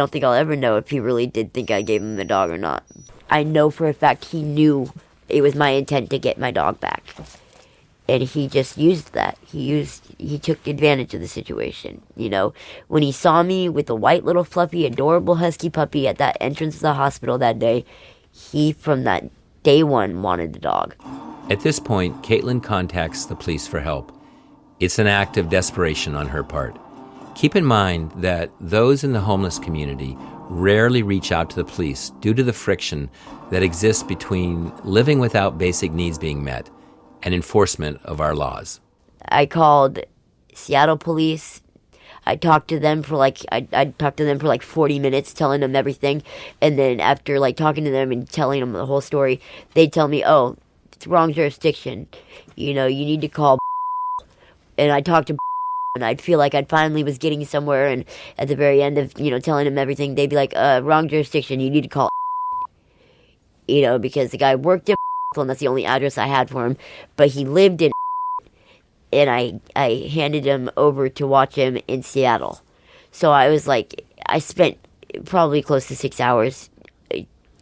think I'll ever know if he really did think I gave him the dog or not. I know for a fact he knew it was my intent to get my dog back. And he just used that. He took advantage of the situation. When he saw me with a white little fluffy, adorable husky puppy at that entrance of the hospital that day, he from that day one wanted the dog. At this point, Kaitlyn contacts the police for help. It's an act of desperation on her part. Keep in mind that those in the homeless community rarely reach out to the police due to the friction that exists between living without basic needs being met and enforcement of our laws. I called Seattle police. I talked to them for like 40 minutes, telling them everything, and then after talking to them and telling them the whole story, they tell me, "Oh, it's wrong jurisdiction. You need to call." And I talked to, and I'd feel like I finally was getting somewhere, and at the very end of telling them everything, they'd be like, "Wrong jurisdiction. You need to call." Because the guy worked in, and that's the only address I had for him, but he lived in, and I handed him over to watch him in Seattle. So I spent probably close to 6 hours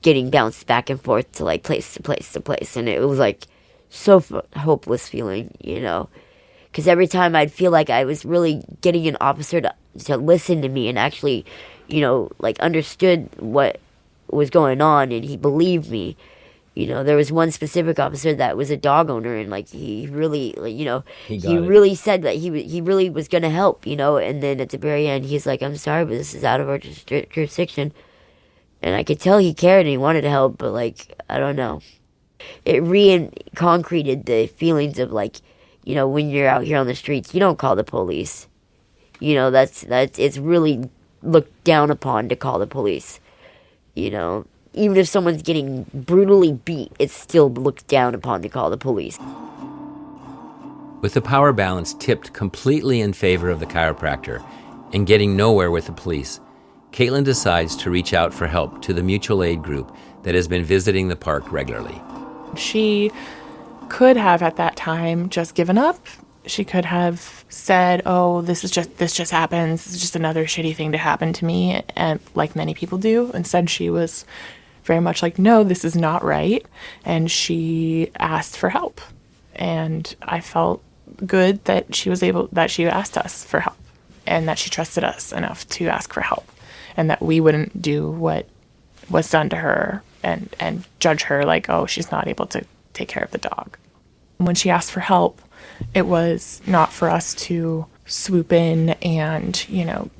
getting bounced back and forth to place to place to place, and it was so hopeless feeling, because every time I'd feel like I was really getting an officer to listen to me and actually, understood what was going on, and he believed me. There was one specific officer that was a dog owner, and he really, he really said that he really was going to help, and then at the very end, he's like, "I'm sorry, but this is out of our jurisdiction." And I could tell he cared and he wanted to help, but I don't know. It concreted the feelings of when you're out here on the streets, you don't call the police. It's really looked down upon to call the police. Even if someone's getting brutally beat, it's still looked down upon to call the police. With the power balance tipped completely in favor of the chiropractor and getting nowhere with the police, Kaitlyn decides to reach out for help to the mutual aid group that has been visiting the park regularly. She could have at that time just given up. She could have said, "Oh, this just happens. This is just another shitty thing to happen to me," and like many people do. Instead, she was very much "No, this is not right," and she asked for help. And I felt good that she asked us for help, and that she trusted us enough to ask for help, and that we wouldn't do what was done to her and judge her "Oh, she's not able to take care of the dog." When she asked for help, it was not for us to swoop in and,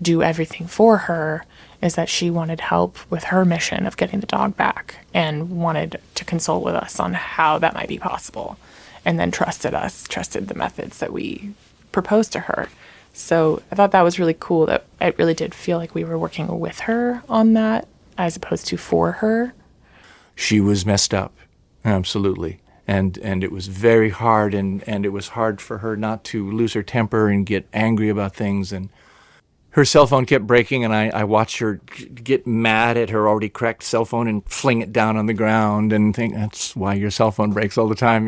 do everything for her. Is that she wanted help with her mission of getting the dog back and wanted to consult with us on how that might be possible, and then trusted the methods that we proposed to her. So I thought that was really cool, that it really did feel like we were working with her on that as opposed to for her. She was messed up, absolutely. And it was very hard, and it was hard for her not to lose her temper and get angry about things. And her cell phone kept breaking, and I watched her get mad at her already cracked cell phone and fling it down on the ground and think, "That's why your cell phone breaks all the time,"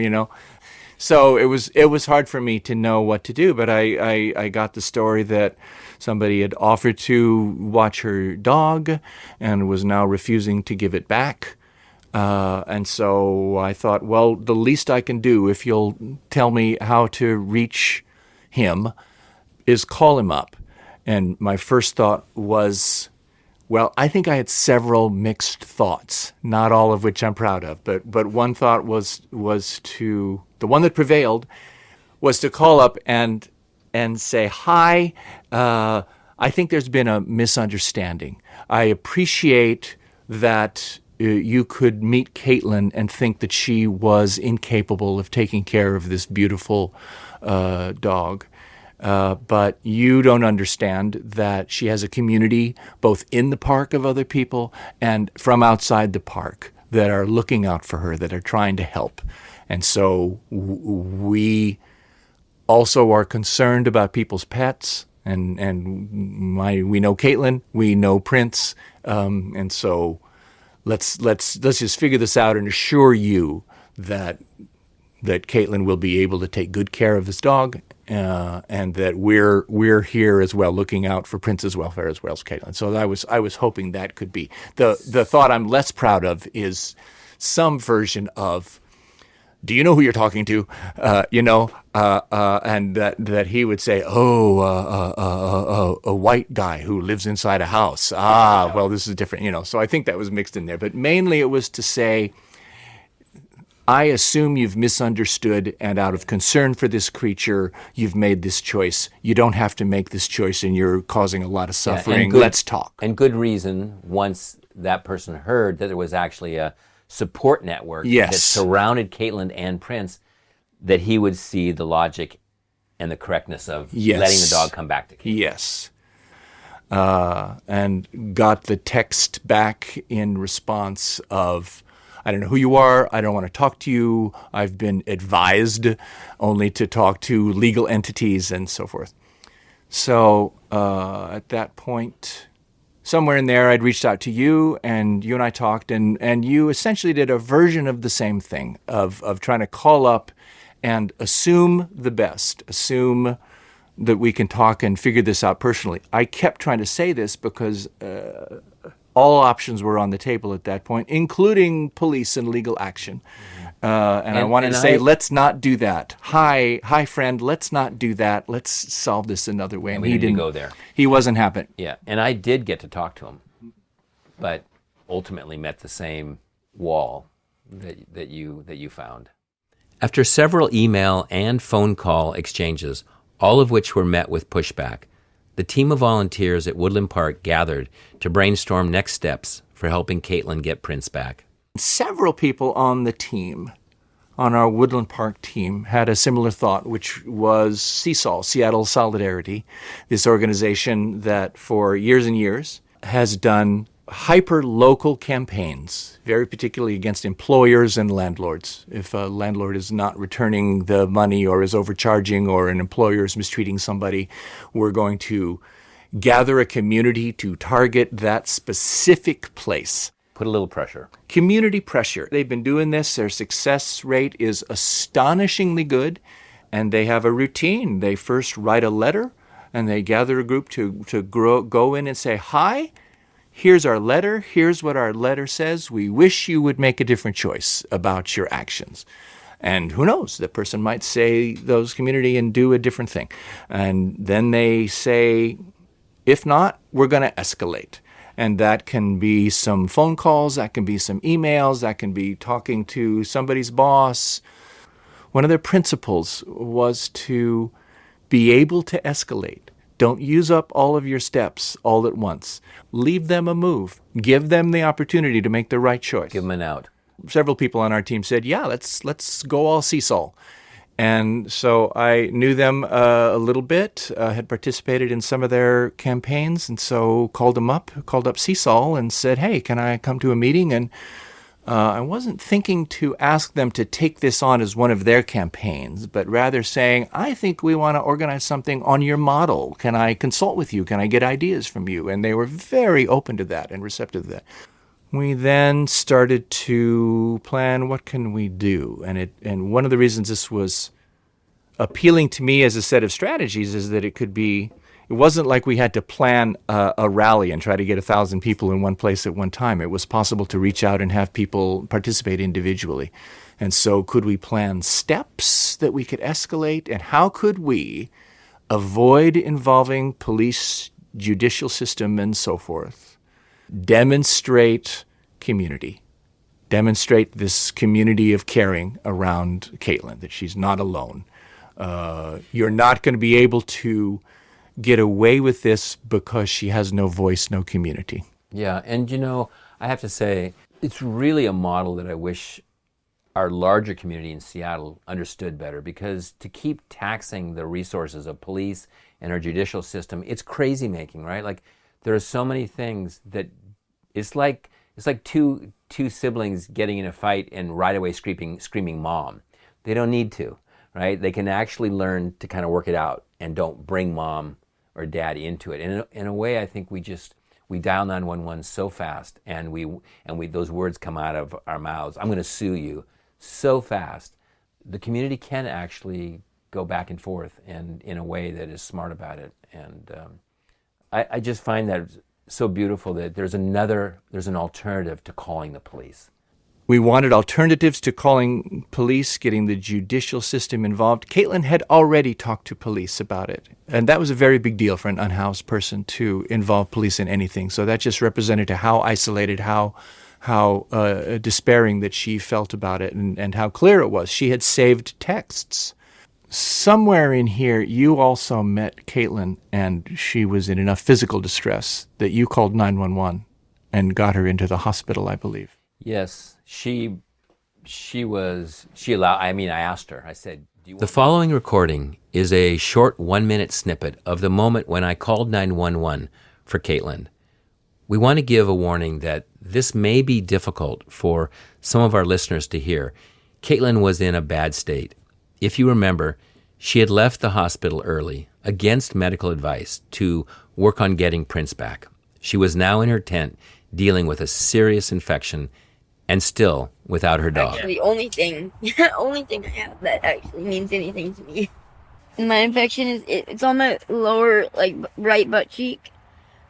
So it was hard for me to know what to do, but I got the story that somebody had offered to watch her dog and was now refusing to give it back. And so I thought, well, the least I can do, if you'll tell me how to reach him, is call him up. And my first thought was, well, I think I had several mixed thoughts, not all of which I'm proud of. But one thought was the one that prevailed was to call up and say, "Hi, I think there's been a misunderstanding. I appreciate that you could meet Kaitlyn and think that she was incapable of taking care of this beautiful dog. But you don't understand that she has a community both in the park of other people and from outside the park that are looking out for her, that are trying to help. And so we also are concerned about people's pets. And we know Kaitlyn, we know Prince, and so let's just figure this out and assure you that Kaitlyn will be able to take good care of this dog, and that we're here as well, looking out for Prince's welfare as well as Kaitlyn. So I was hoping that could be the thought I'm less proud of is some version of, do you know who you're talking to? And that he would say, a white guy who lives inside a house. Well, this is different, So I think that was mixed in there. But mainly it was to say, I assume you've misunderstood, and out of concern for this creature, you've made this choice. You don't have to make this choice, and you're causing a lot of suffering. Let's talk. And good reason, once that person heard that there was actually a support network that surrounded Kaitlyn and Prince, that he would see the logic and the correctness of letting the dog come back to Kaitlyn. Yes. And got the text back in response of, I don't know who you are, I don't want to talk to you, I've been advised only to talk to legal entities and so forth. So at that point, somewhere in there, I'd reached out to you, and you and I talked, and you essentially did a version of the same thing, of trying to call up and assume the best, assume that we can talk and figure this out personally. I kept trying to say this because all options were on the table at that point, including police and legal action. And I wanted to say, let's not do that. Hi, friend, let's not do that. Let's solve this another way. And he didn't go there. He wasn't happy. Yeah, and I did get to talk to him, but ultimately met the same wall that you found. After several email and phone call exchanges, all of which were met with pushback, the team of volunteers at Woodland Park gathered to brainstorm next steps for helping Kaitlyn get Prince back. Several people on the team, on our Woodland Park team, had a similar thought, which was CSOL, Seattle Solidarity, this organization that for years and years has done hyper-local campaigns, very particularly against employers and landlords. If a landlord is not returning the money or is overcharging or an employer is mistreating somebody, we're going to gather a community to target that specific place. Put a little pressure. Community pressure. They've been doing this. Their success rate is astonishingly good, and they have a routine. They first write a letter, and they gather a group to go in and say, hi, here's our letter. Here's what our letter says. We wish you would make a different choice about your actions. And who knows, the person might say those community and do a different thing. And then they say, if not, we're going to escalate. And that can be some phone calls, that can be some emails, that can be talking to somebody's boss. One of their principles was to be able to escalate. Don't use up all of your steps all at once. Leave them a move. Give them the opportunity to make the right choice. Give them an out. Several people on our team said, yeah, let's go all CSOL. And so I knew them a little bit, had participated in some of their campaigns, and so called up CSOL and said, hey, can I come to a meeting? And I wasn't thinking to ask them to take this on as one of their campaigns, but rather saying, I think we want to organize something on your model. Can I consult with you? Can I get ideas from you? And they were very open to that and receptive to that. We then started to plan, what can we do? And one of the reasons this was appealing to me as a set of strategies is that it wasn't like we had to plan a rally and try to get 1,000 people in one place at one time. It was possible to reach out and have people participate individually. And so could we plan steps that we could escalate? And how could we avoid involving police, judicial system, and so forth? Demonstrate community. Demonstrate this community of caring around Kaitlyn, that she's not alone. You're not going to be able to get away with this because she has no voice, no community. Yeah, and I have to say, It's really a model that I wish our larger community in Seattle understood better, because to keep taxing the resources of police and our judicial system, it's crazy making, right? Like, there are so many things that it's like two siblings getting in a fight and right away screaming mom. They don't need to, right? They can actually learn to kind of work it out and don't bring mom or dad into it. And in a way, I think we dial 911 so fast, and we those words come out of our mouths. I'm going to sue you so fast. The community can actually go back and forth, and in a way that is smart about it. And I just find that so beautiful that there's an alternative to calling the police. We wanted alternatives to calling police, getting the judicial system involved. Kaitlyn had already talked to police about it, and that was a very big deal for an unhoused person to involve police in anything. So that just represented how isolated, how despairing that she felt about it, and how clear it was. She had saved texts. Somewhere in here, you also met Kaitlyn, and she was in enough physical distress that you called 911 and got her into the hospital, I believe. Yes. I asked her, I said, do you want The following recording is a short 1-minute snippet of the moment when I called 911 for Kaitlyn. We want to give a warning that this may be difficult for some of our listeners to hear. Kaitlyn was in a bad state. If you remember, she had left the hospital early, against medical advice, to work on getting Prince back. She was now in her tent, dealing with a serious infection, and still without her dog. Actually, the only thing I have that actually means anything to me. My infection it's on my lower, right butt cheek.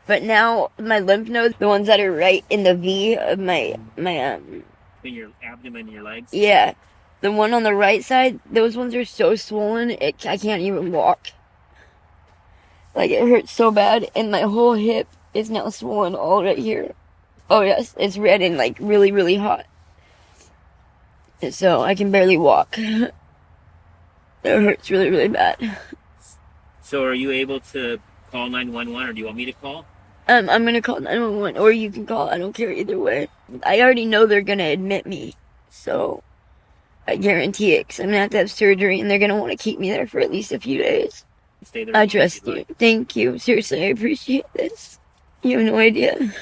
But now my lymph nodes, the ones that are right in the V of my in your abdomen and your legs? Yeah. The one on the right side, those ones are so swollen, I can't even walk. Like, it hurts so bad, and my whole hip is now swollen all right here. Oh yes, it's red and really, really hot. So I can barely walk. It hurts really, really bad. So are you able to call 911, or do you want me to call? I'm gonna call 911, or you can call, I don't care either way. I already know they're gonna admit me, so I guarantee it, because I'm gonna have surgery, and they're gonna want to keep me there for at least a few days. Stay there. I trust you. Thank you. Seriously, I appreciate this. You have no idea.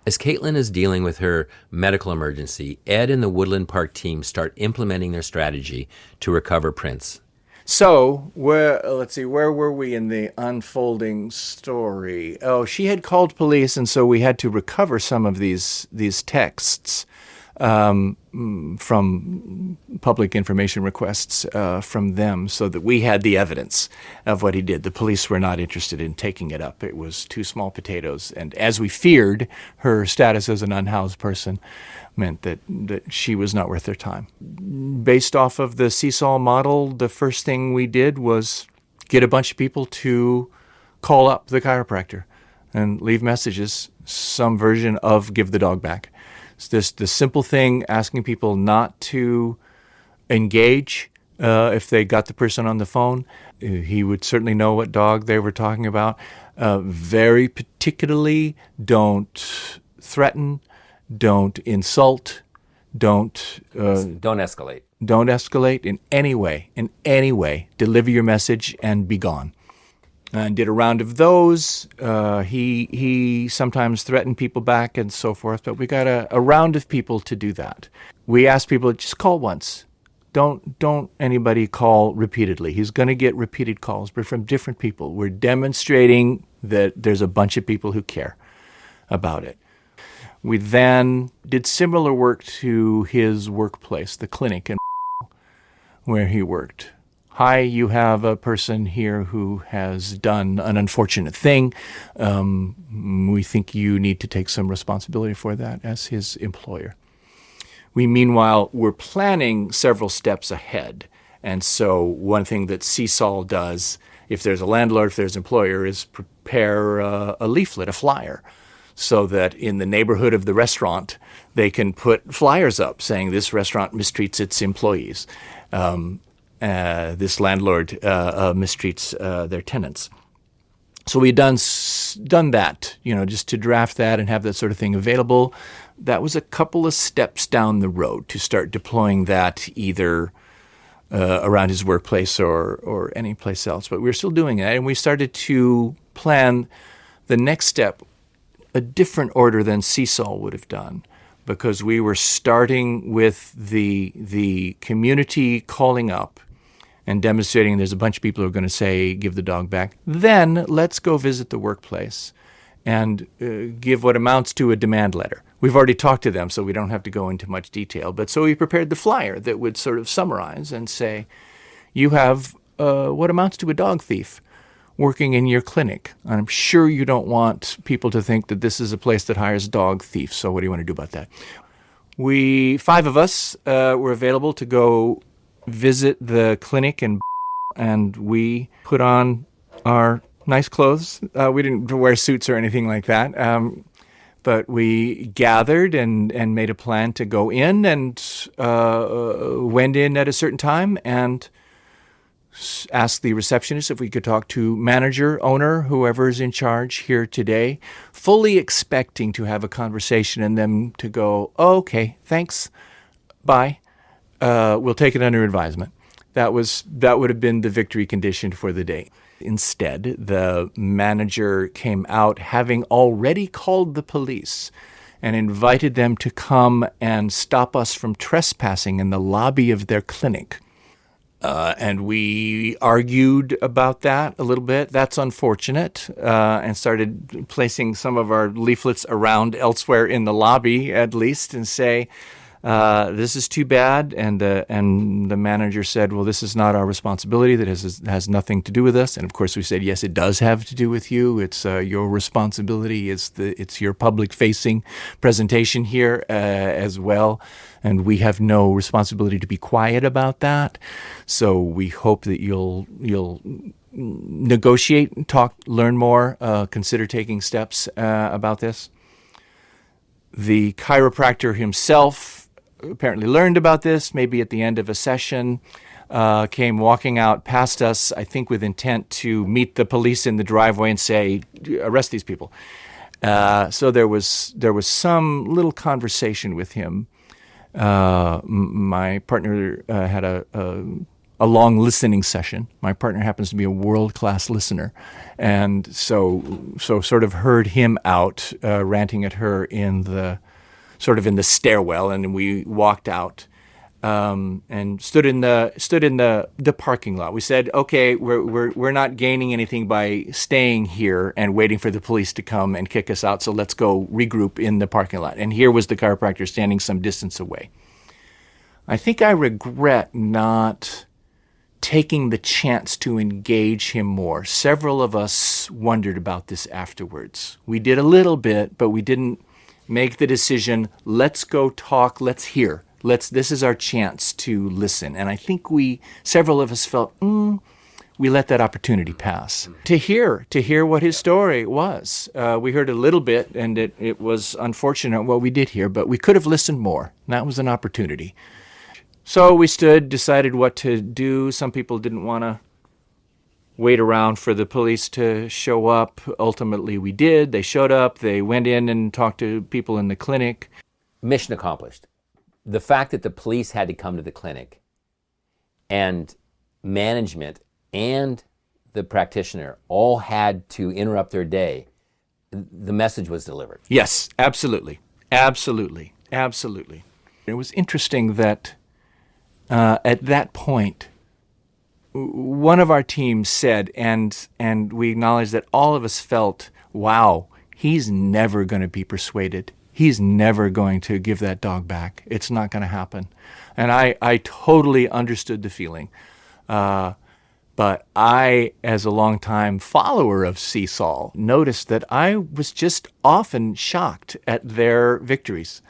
As Kaitlyn is dealing with her medical emergency, Ed and the Woodland Park team start implementing their strategy to recover Prince. So, where were we in the unfolding story? Oh, she had called police, and so we had to recover some of these texts from public information requests from them, so that we had the evidence of what he did. The police were not interested in taking it up. It was too small potatoes. And as we feared, her status as an unhoused person meant that she was not worth their time. Based off of the Seesaw model, the first thing we did was get a bunch of people to call up the chiropractor and leave messages, some version of give the dog back. It's the simple thing, asking people not to engage if they got the person on the phone. He would certainly know what dog they were talking about. Very particularly, don't threaten, don't insult, don't escalate. Don't escalate in any way. In any way, deliver your message and be gone. And did a round of those. He sometimes threatened people back and so forth, but we got a round of people to do that. We asked people, just call once. Don't anybody call repeatedly. He's going to get repeated calls, but from different people. We're demonstrating that there's a bunch of people who care about it. We then did similar work to his workplace, the clinic in where he worked. Hi, you have a person here who has done an unfortunate thing. We think you need to take some responsibility for that as his employer. We, meanwhile, were planning several steps ahead. And so one thing that Seesaw does, if there's a landlord, if there's an employer, is prepare a leaflet, a flyer, so that in the neighborhood of the restaurant, they can put flyers up saying this restaurant mistreats its employees. This landlord mistreats their tenants. So we'd done that, just to draft that and have that sort of thing available. That was a couple of steps down the road to start deploying that either around his workplace or any place else. But we were still doing it, and we started to plan the next step, a different order than CSOL would have done, because we were starting with the community calling up and demonstrating there's a bunch of people who are going to say, give the dog back. Then let's go visit the workplace and give what amounts to a demand letter. We've already talked to them, so we don't have to go into much detail. But so we prepared the flyer that would sort of summarize and say, you have what amounts to a dog thief working in your clinic. And I'm sure you don't want people to think that this is a place that hires dog thieves. So what do you want to do about that? 5 of us were available to go visit the clinic, and we put on our nice clothes. We didn't wear suits or anything like that. But we gathered and made a plan to go in, and went in at a certain time and asked the receptionist if we could talk to manager, owner, whoever's in charge here today, fully expecting to have a conversation and them to go, oh, okay, thanks, bye. We'll take it under advisement. That would have been the victory condition for the day. Instead, the manager came out having already called the police and invited them to come and stop us from trespassing in the lobby of their clinic. And we argued about that a little bit. That's unfortunate, and started placing some of our leaflets around elsewhere in the lobby, at least, and say, this is too bad. And the manager said, well, this is not our responsibility. That has nothing to do with us. And of course we said, yes, it does have to do with you. It's your responsibility. It's your public facing presentation here as well. And we have no responsibility to be quiet about that. So we hope that you'll negotiate, talk, learn more, consider taking steps about this. The chiropractor himself apparently learned about this, maybe at the end of a session, came walking out past us, I think with intent to meet the police in the driveway and say, arrest these people. So there was some little conversation with him. My partner had a long listening session. My partner happens to be a world-class listener, and so sort of heard him out ranting at her in the stairwell, and we walked out and stood in the parking lot. We said, okay, we're not gaining anything by staying here and waiting for the police to come and kick us out, so let's go regroup in the parking lot. And here was the chiropractor standing some distance away. I think I regret not taking the chance to engage him more. Several of us wondered about this afterwards. We did a little bit, but we didn't make the decision, let's go talk, let's hear. This is our chance to listen. And I think several of us felt, we let that opportunity pass. To hear what his story was. We heard a little bit, and it was unfortunate what we did hear, but we could have listened more. That was an opportunity. So we stood, decided what to do. Some people didn't want to wait around for the police to show up. Ultimately, we did. They showed up. They went in and talked to people in the clinic. Mission accomplished. The fact that the police had to come to the clinic and management and the practitioner all had to interrupt their day, the message was delivered. Yes, absolutely. Absolutely. Absolutely. It was interesting that at that point, one of our teams said, and we acknowledged that all of us felt, wow, he's never going to be persuaded. He's never going to give that dog back. It's not going to happen. And I totally understood the feeling. But I, as a longtime follower of CSOL, noticed that I was just often shocked at their victories.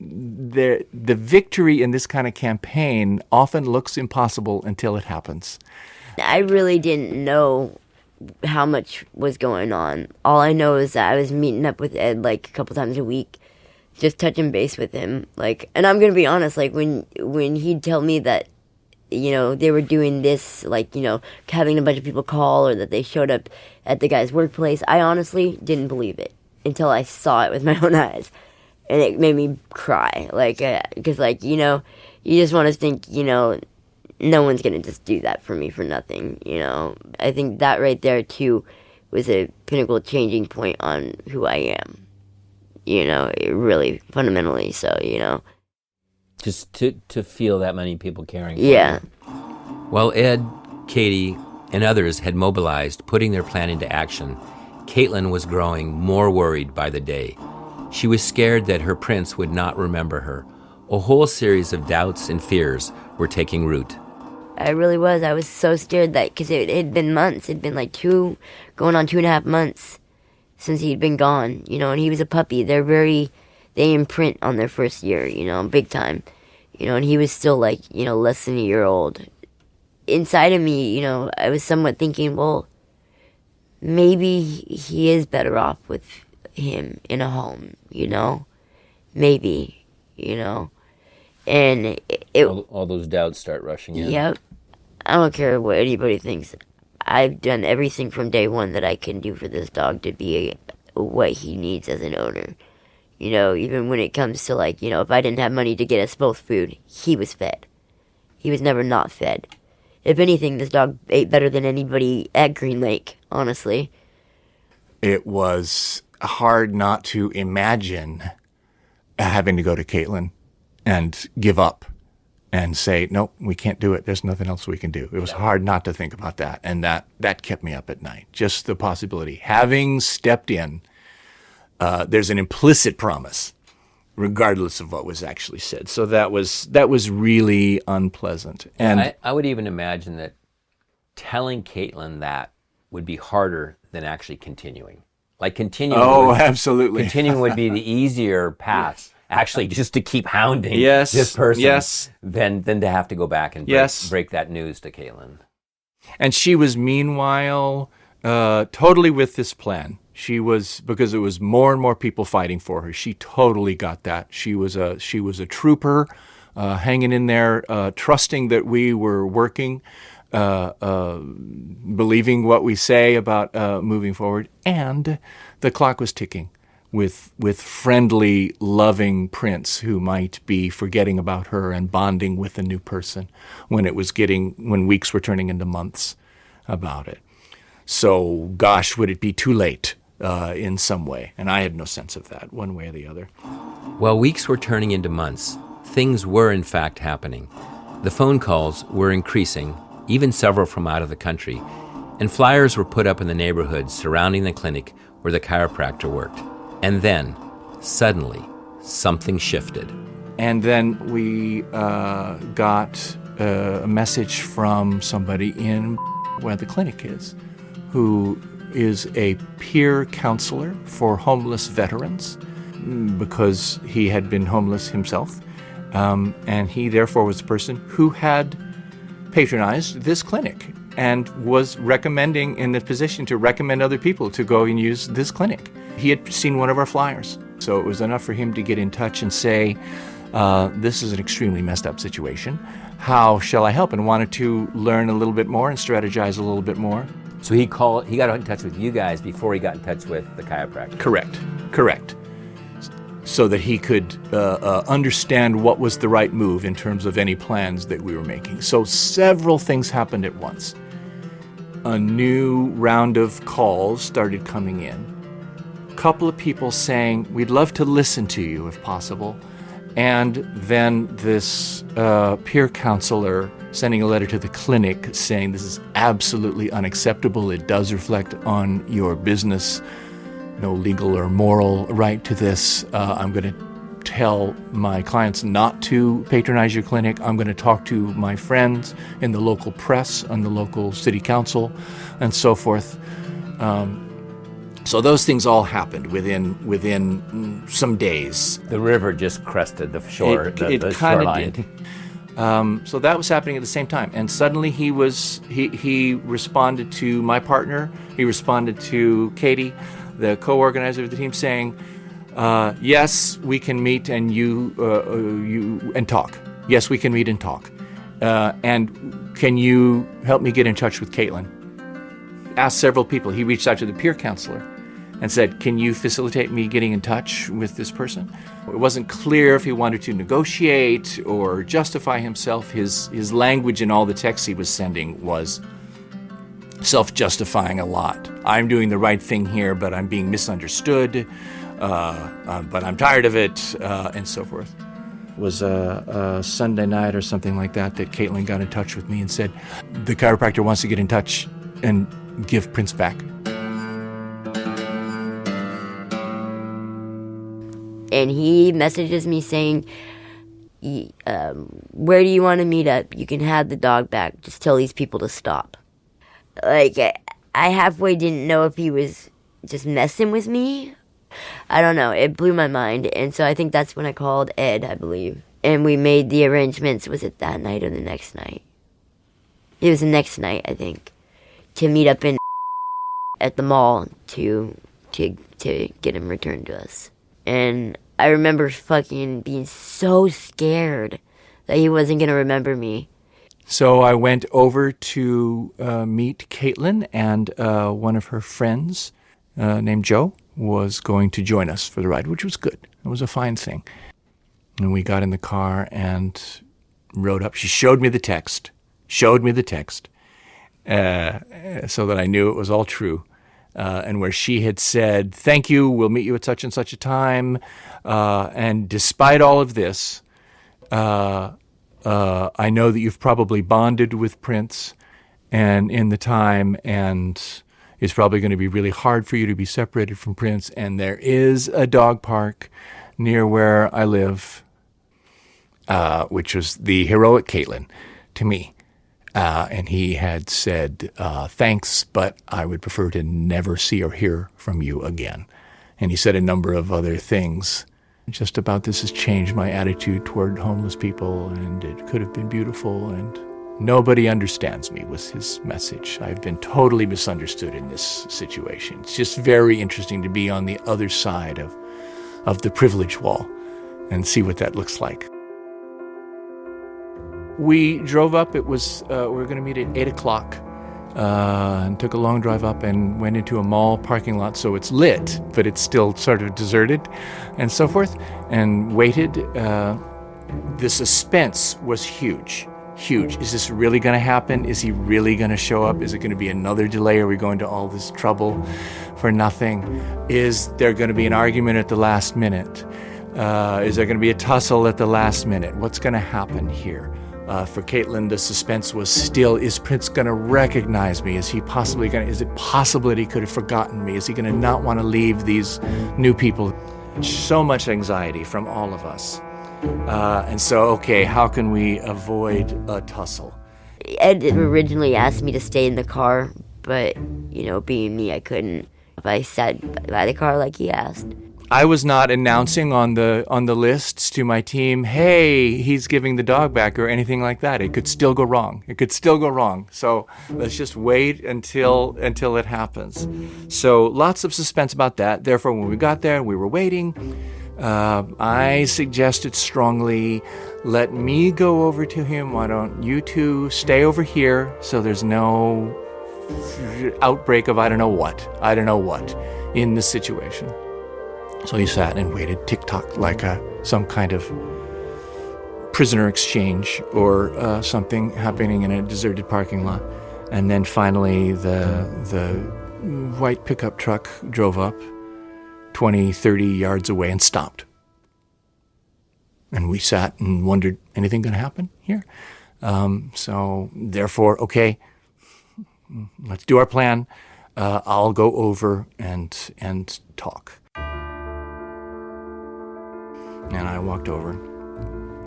The victory in this kind of campaign often looks impossible until it happens. I really didn't know how much was going on. All I know is that I was meeting up with Ed like a couple times a week, just touching base with him. And I'm gonna be honest, when he'd tell me that they were doing this, having a bunch of people call, or that they showed up at the guy's workplace. I honestly didn't believe it until I saw it with my own eyes. And it made me cry. Because, you just want to think, no one's going to just do that for me for nothing, I think that right there, too, was a pinnacle changing point on who I am. It really fundamentally so, Just to feel that many people caring for you. Yeah. While Ed, Katie, and others had mobilized, putting their plan into action, Kaitlyn was growing more worried by the day. She was scared that her prince would not remember her. A whole series of doubts and fears were taking root. I really was. I was so scared because it had been months. It'd been going on 2.5 months since he'd been gone, and he was a puppy. They imprint on their first year, big time, and he was still less than a year old. Inside of me, I was somewhat thinking, well, maybe he is better off with him in a home, maybe, and all those doubts start rushing in. Yep. I don't care what anybody thinks. I've done everything from day one that I can do for this dog to be what he needs as an owner. Even when it comes to if I didn't have money to get us both food, he was fed. He was never not fed. If anything, this dog ate better than anybody at Green Lake, honestly. It was hard not to imagine having to go to Kaitlyn and give up and say, nope, we can't do it. There's nothing else we can do. It was hard not to think about that. And that kept me up at night. Just the possibility. Having stepped in, there's an implicit promise, regardless of what was actually said. So that was really unpleasant. And I would even imagine that telling Kaitlyn that would be harder than actually continuing. Continuing. Oh, absolutely. Continuing would be the easier path. Actually, just to keep hounding yes, this person, yes. than to have to go back and break that news to Kaitlyn. And she was meanwhile totally with this plan. She was, because it was more and more people fighting for her. She totally got that. She was a trooper, hanging in there, trusting that we were working, believing what we say about moving forward. And the clock was ticking with friendly, loving Prince who might be forgetting about her and bonding with a new person when weeks were turning into months about it. So, gosh, would it be too late in some way? And I had no sense of that, one way or the other. While weeks were turning into months, things were in fact happening. The phone calls were increasing, even several from out of the country, and flyers were put up in the neighborhoods surrounding the clinic where the chiropractor worked. And then, suddenly, something shifted. And then we got a message from somebody in where the clinic is, who is a peer counselor for homeless veterans, because he had been homeless himself. And he, therefore, was the person who had patronized this clinic and was recommending, in the position to recommend other people to go and use this clinic. He had seen one of our flyers, so it was enough for him to get in touch and say, this is an extremely messed up situation. How shall I help? And wanted to learn a little bit more and strategize a little bit more. So he got in touch with you guys before he got in touch with the chiropractor. Correct. So that he could understand what was the right move in terms of any plans that we were making. So several things happened at once. A new round of calls started coming in. A couple of people saying, we'd love to listen to you if possible. And then this peer counselor sending a letter to the clinic saying this is absolutely unacceptable. It does reflect on your business. No legal or moral right to this. I'm going to tell my clients not to patronize your clinic. I'm going to talk to my friends in the local press and the local city council and so forth. So those things all happened within some days. The river just crested the shore. It the kind of shoreline. did. So that was happening at the same time, and suddenly he responded to my partner. He responded to Katie, the co-organizer of the team, saying, "Yes, we can meet and you and talk. Yes, we can meet and talk." and can you help me get in touch with Kaitlyn? Asked several people. He reached out to the peer counselor and said, can you facilitate me getting in touch with this person? It wasn't clear if he wanted to negotiate or justify himself. His language in all the texts he was sending was self-justifying a lot. I'm doing the right thing here, but I'm being misunderstood, but I'm tired of it, and so forth. It was a Sunday night or something like that Kaitlyn got in touch with me and said, the chiropractor wants to get in touch and give Prince back. And he messages me saying, where do you want to meet up? You can have the dog back. Just tell these people to stop. Like, I halfway didn't know if he was just messing with me. I don't know. It blew my mind. And so I think that's when I called Ed, I believe. And we made the arrangements. Was it that night or the next night? It was the next night, I think, to meet up at the mall to get him returned to us. And I remember fucking being so scared that he wasn't going to remember me. So I went over to meet Kaitlyn, and one of her friends named Joe was going to join us for the ride, which was good. It was a fine thing. And we got in the car and rode up. She showed me the text, so that I knew it was all true. And where she had said, thank you, we'll meet you at such and such a time. And despite all of this, I know that you've probably bonded with Prince and in the time, and it's probably going to be really hard for you to be separated from Prince. And there is a dog park near where I live, which was the heroic Kaitlyn to me. And he had said, thanks, but I would prefer to never see or hear from you again. And he said a number of other things. Just about this has changed my attitude toward homeless people, and it could have been beautiful, and nobody understands me was his message. I've been totally misunderstood in this situation. It's just very interesting to be on the other side of the privilege wall and see what that looks like. We drove up. It was we were going to meet at 8 o'clock, and took a long drive up and went into a mall parking lot. So it's lit, but it's still sort of deserted, and so forth. And waited. The suspense was huge. Is this really going to happen? Is he really going to show up? Is it going to be another delay? Are we going to all this trouble for nothing? Is there going to be an argument at the last minute? Is there going to be a tussle at the last minute? What's going to happen here? For Kaitlyn, the suspense was still, is Prince going to recognize me? Is it possible that he could have forgotten me? Is he going to not want to leave these new people? So much anxiety from all of us. And so, okay, how can we avoid a tussle? Ed originally asked me to stay in the car, but, being me, I couldn't. I sat by the car like he asked. I was not announcing on the lists to my team, hey, he's giving the dog back or anything like that. It could still go wrong. So let's just wait until it happens. So lots of suspense about that. Therefore, when we got there, we were waiting. I suggested strongly, let me go over to him. Why don't you two stay over here so there's no outbreak of I don't know what in this situation. So he sat and waited, tick-tock, like some kind of prisoner exchange or something happening in a deserted parking lot. And then finally the white pickup truck drove up 20, 30 yards away and stopped. And we sat and wondered, anything going to happen here? So therefore, okay, let's do our plan. I'll go over and talk. And I walked over,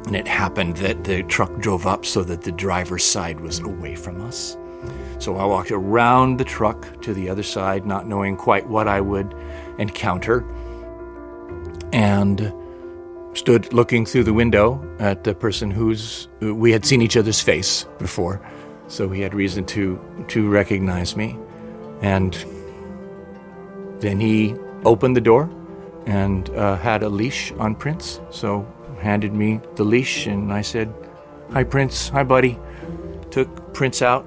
and it happened that the truck drove up so that the driver's side was away from us. So I walked around the truck to the other side, not knowing quite what I would encounter, and stood looking through the window at the person we had seen each other's face before, so he had reason to recognize me. And then he opened the door and had a leash on Prince, so handed me the leash, and I said, Hi, Prince. Hi, buddy. Took Prince out.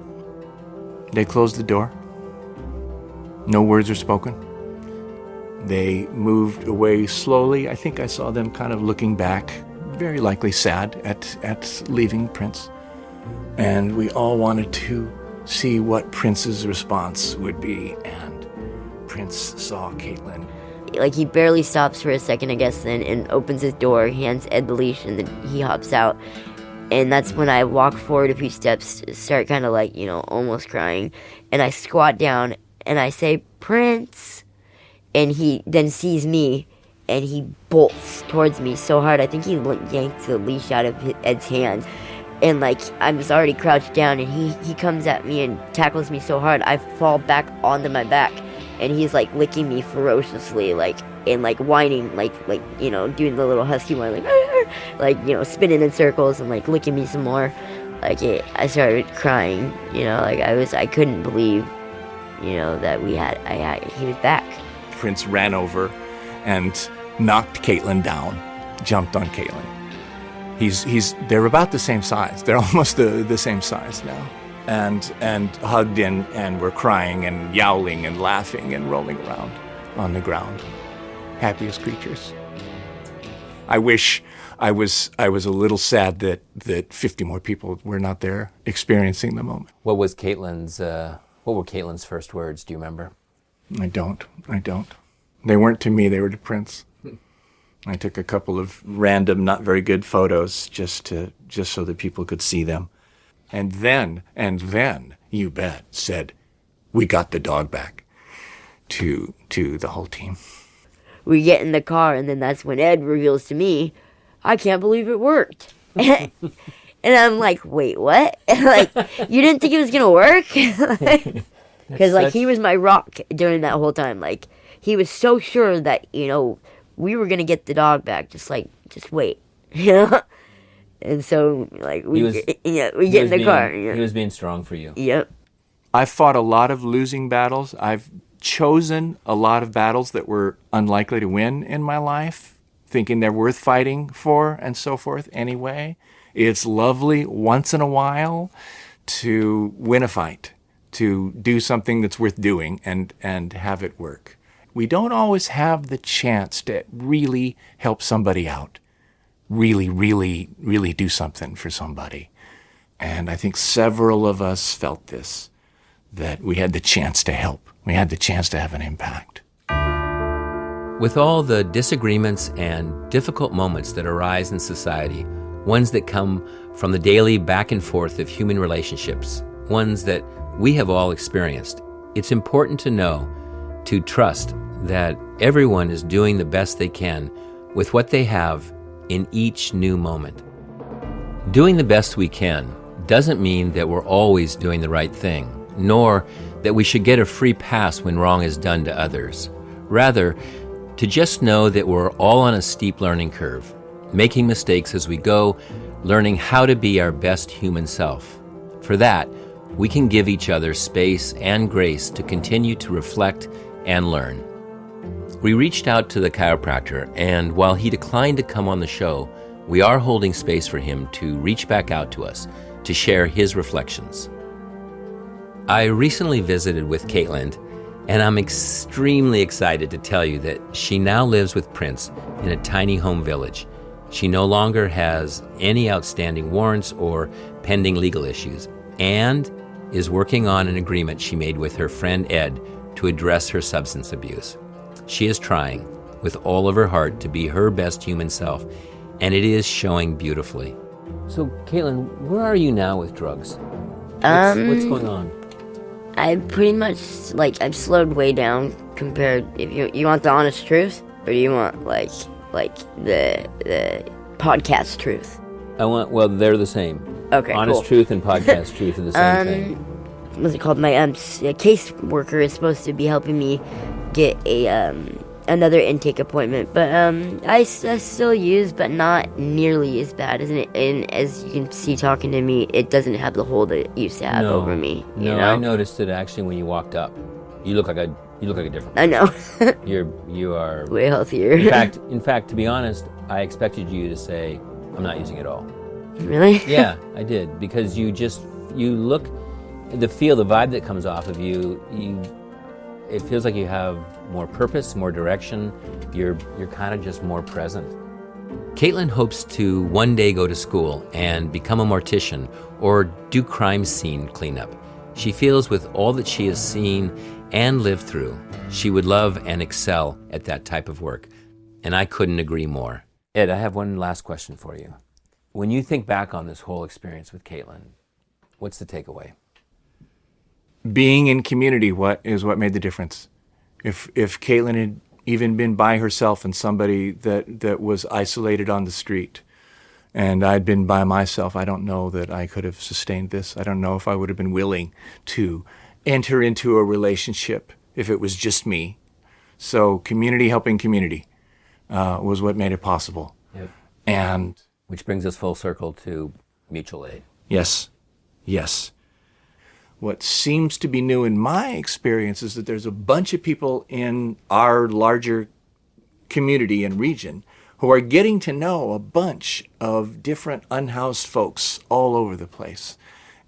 They closed the door. No words were spoken. They moved away slowly. I think I saw them kind of looking back, very likely sad at leaving Prince. And we all wanted to see what Prince's response would be. And Prince saw Kaitlyn. Like, he barely stops for a second, I guess, then, and opens his door, hands Ed the leash, and then he hops out. And that's when I walk forward a few steps, start kind of like, almost crying. And I squat down and I say, Prince. And he then sees me and he bolts towards me so hard. I think he yanked the leash out of Ed's hands. And like, I'm just already crouched down and he comes at me and tackles me so hard, I fall back onto my back. And he's like licking me ferociously, like, and like whining, like doing the little husky whine, like spinning in circles and like licking me some more. Like, I started crying, I couldn't believe, that he was back. Prince ran over and knocked Kaitlyn down, jumped on Kaitlyn. They're about the same size. They're almost the same size now. And hugged and were crying and yowling and laughing and rolling around on the ground. Happiest creatures. I wish I was a little sad that 50 more people were not there experiencing the moment. What were Kaitlyn's first words? Do you remember? I don't. They weren't to me, they were to Prince. I took a couple of random, not very good photos just so that people could see them. And then, you bet, said, we got the dog back to the whole team. We get in the car, and then that's when Ed reveals to me, I can't believe it worked. And I'm like, wait, what? Like, you didn't think it was going to work? Because, he was my rock during that whole time. Like, he was so sure that, we were going to get the dog back. Just wait, And so, we get in the car. He was being strong for you. Yep. I've fought a lot of losing battles. I've chosen a lot of battles that were unlikely to win in my life, thinking they're worth fighting for and so forth anyway. It's lovely once in a while to win a fight, to do something that's worth doing and have it work. We don't always have the chance to really help somebody out. Really, really, really do something for somebody. And I think several of us felt this, that we had the chance to help. We had the chance to have an impact. With all the disagreements and difficult moments that arise in society, ones that come from the daily back and forth of human relationships, ones that we have all experienced, it's important to know, to trust that everyone is doing the best they can with what they have in each new moment. Doing the best we can doesn't mean that we're always doing the right thing, nor that we should get a free pass when wrong is done to others. Rather, to just know that we're all on a steep learning curve, making mistakes as we go, learning how to be our best human self. For that, we can give each other space and grace to continue to reflect and learn. We reached out to the chiropractor, and while he declined to come on the show, we are holding space for him to reach back out to us to share his reflections. I recently visited with Kaitlyn, and I'm extremely excited to tell you that she now lives with Prince in a tiny home village. She no longer has any outstanding warrants or pending legal issues, and is working on an agreement she made with her friend Ed to address her substance abuse. She is trying with all of her heart to be her best human self, and it is showing beautifully. So, Kaitlyn, where are you now with drugs? What's going on? I pretty much, I've slowed way down compared, if you want the honest truth, or do you want, the podcast truth? They're the same. Okay, Honest cool. truth and podcast truth are the same thing. What's it called? My case worker is supposed to be helping me get another intake appointment, but I still use, but not nearly as bad, isn't it? And as you can see, talking to me, it doesn't have the hold it used to have over me. No, I noticed it actually when you walked up. You look like a different. I know. You are way healthier. In fact, to be honest, I expected you to say, "I'm not using it all." Really? Yeah, I did, because you look, the vibe that comes off of you, it feels like you have more purpose, more direction. You're kind of just more present. Kaitlyn hopes to one day go to school and become a mortician or do crime scene cleanup. She feels with all that she has seen and lived through, she would love and excel at that type of work. And I couldn't agree more. Ed, I have one last question for you. When you think back on this whole experience with Kaitlyn, what's the takeaway? Being in community what made the difference. If Kaitlyn had even been by herself and somebody that was isolated on the street, and I'd been by myself, I don't know that I could have sustained this. I don't know if I would have been willing to enter into a relationship if it was just me. So community helping community was what made it possible. Yep. And which brings us full circle to mutual aid. yes. What seems to be new in my experience is that there's a bunch of people in our larger community and region who are getting to know a bunch of different unhoused folks all over the place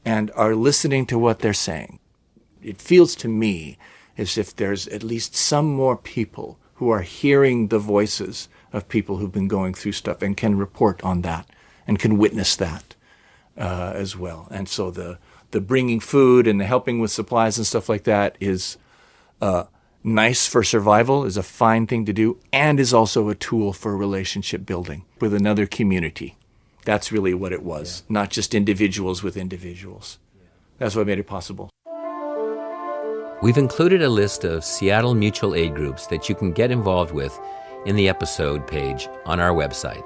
and are listening to what they're saying. It feels to me as if there's at least some more people who are hearing the voices of people who've been going through stuff and can report on that and can witness that as well. And so the bringing food and the helping with supplies and stuff like that is nice for survival, is a fine thing to do, and is also a tool for relationship building with another community. That's really what it was, not just individuals with individuals. That's what made it possible. We've included a list of Seattle mutual aid groups that you can get involved with in the episode page on our website.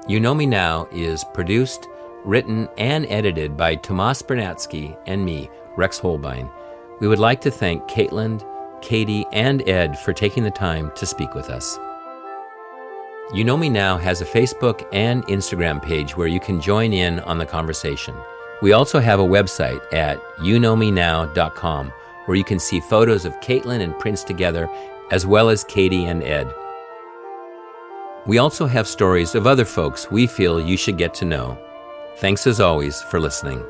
You Know Me Now is produced, written, and edited by Tomas Bernatsky and me, Rex Holbein. We would like to thank Kaitlyn, Katie, and Ed for taking the time to speak with us. You Know Me Now has a Facebook and Instagram page where you can join in on the conversation. We also have a website at youknowmenow.com where you can see photos of Kaitlyn and Prince together, as well as Katie and Ed. We also have stories of other folks we feel you should get to know. Thanks as always for listening.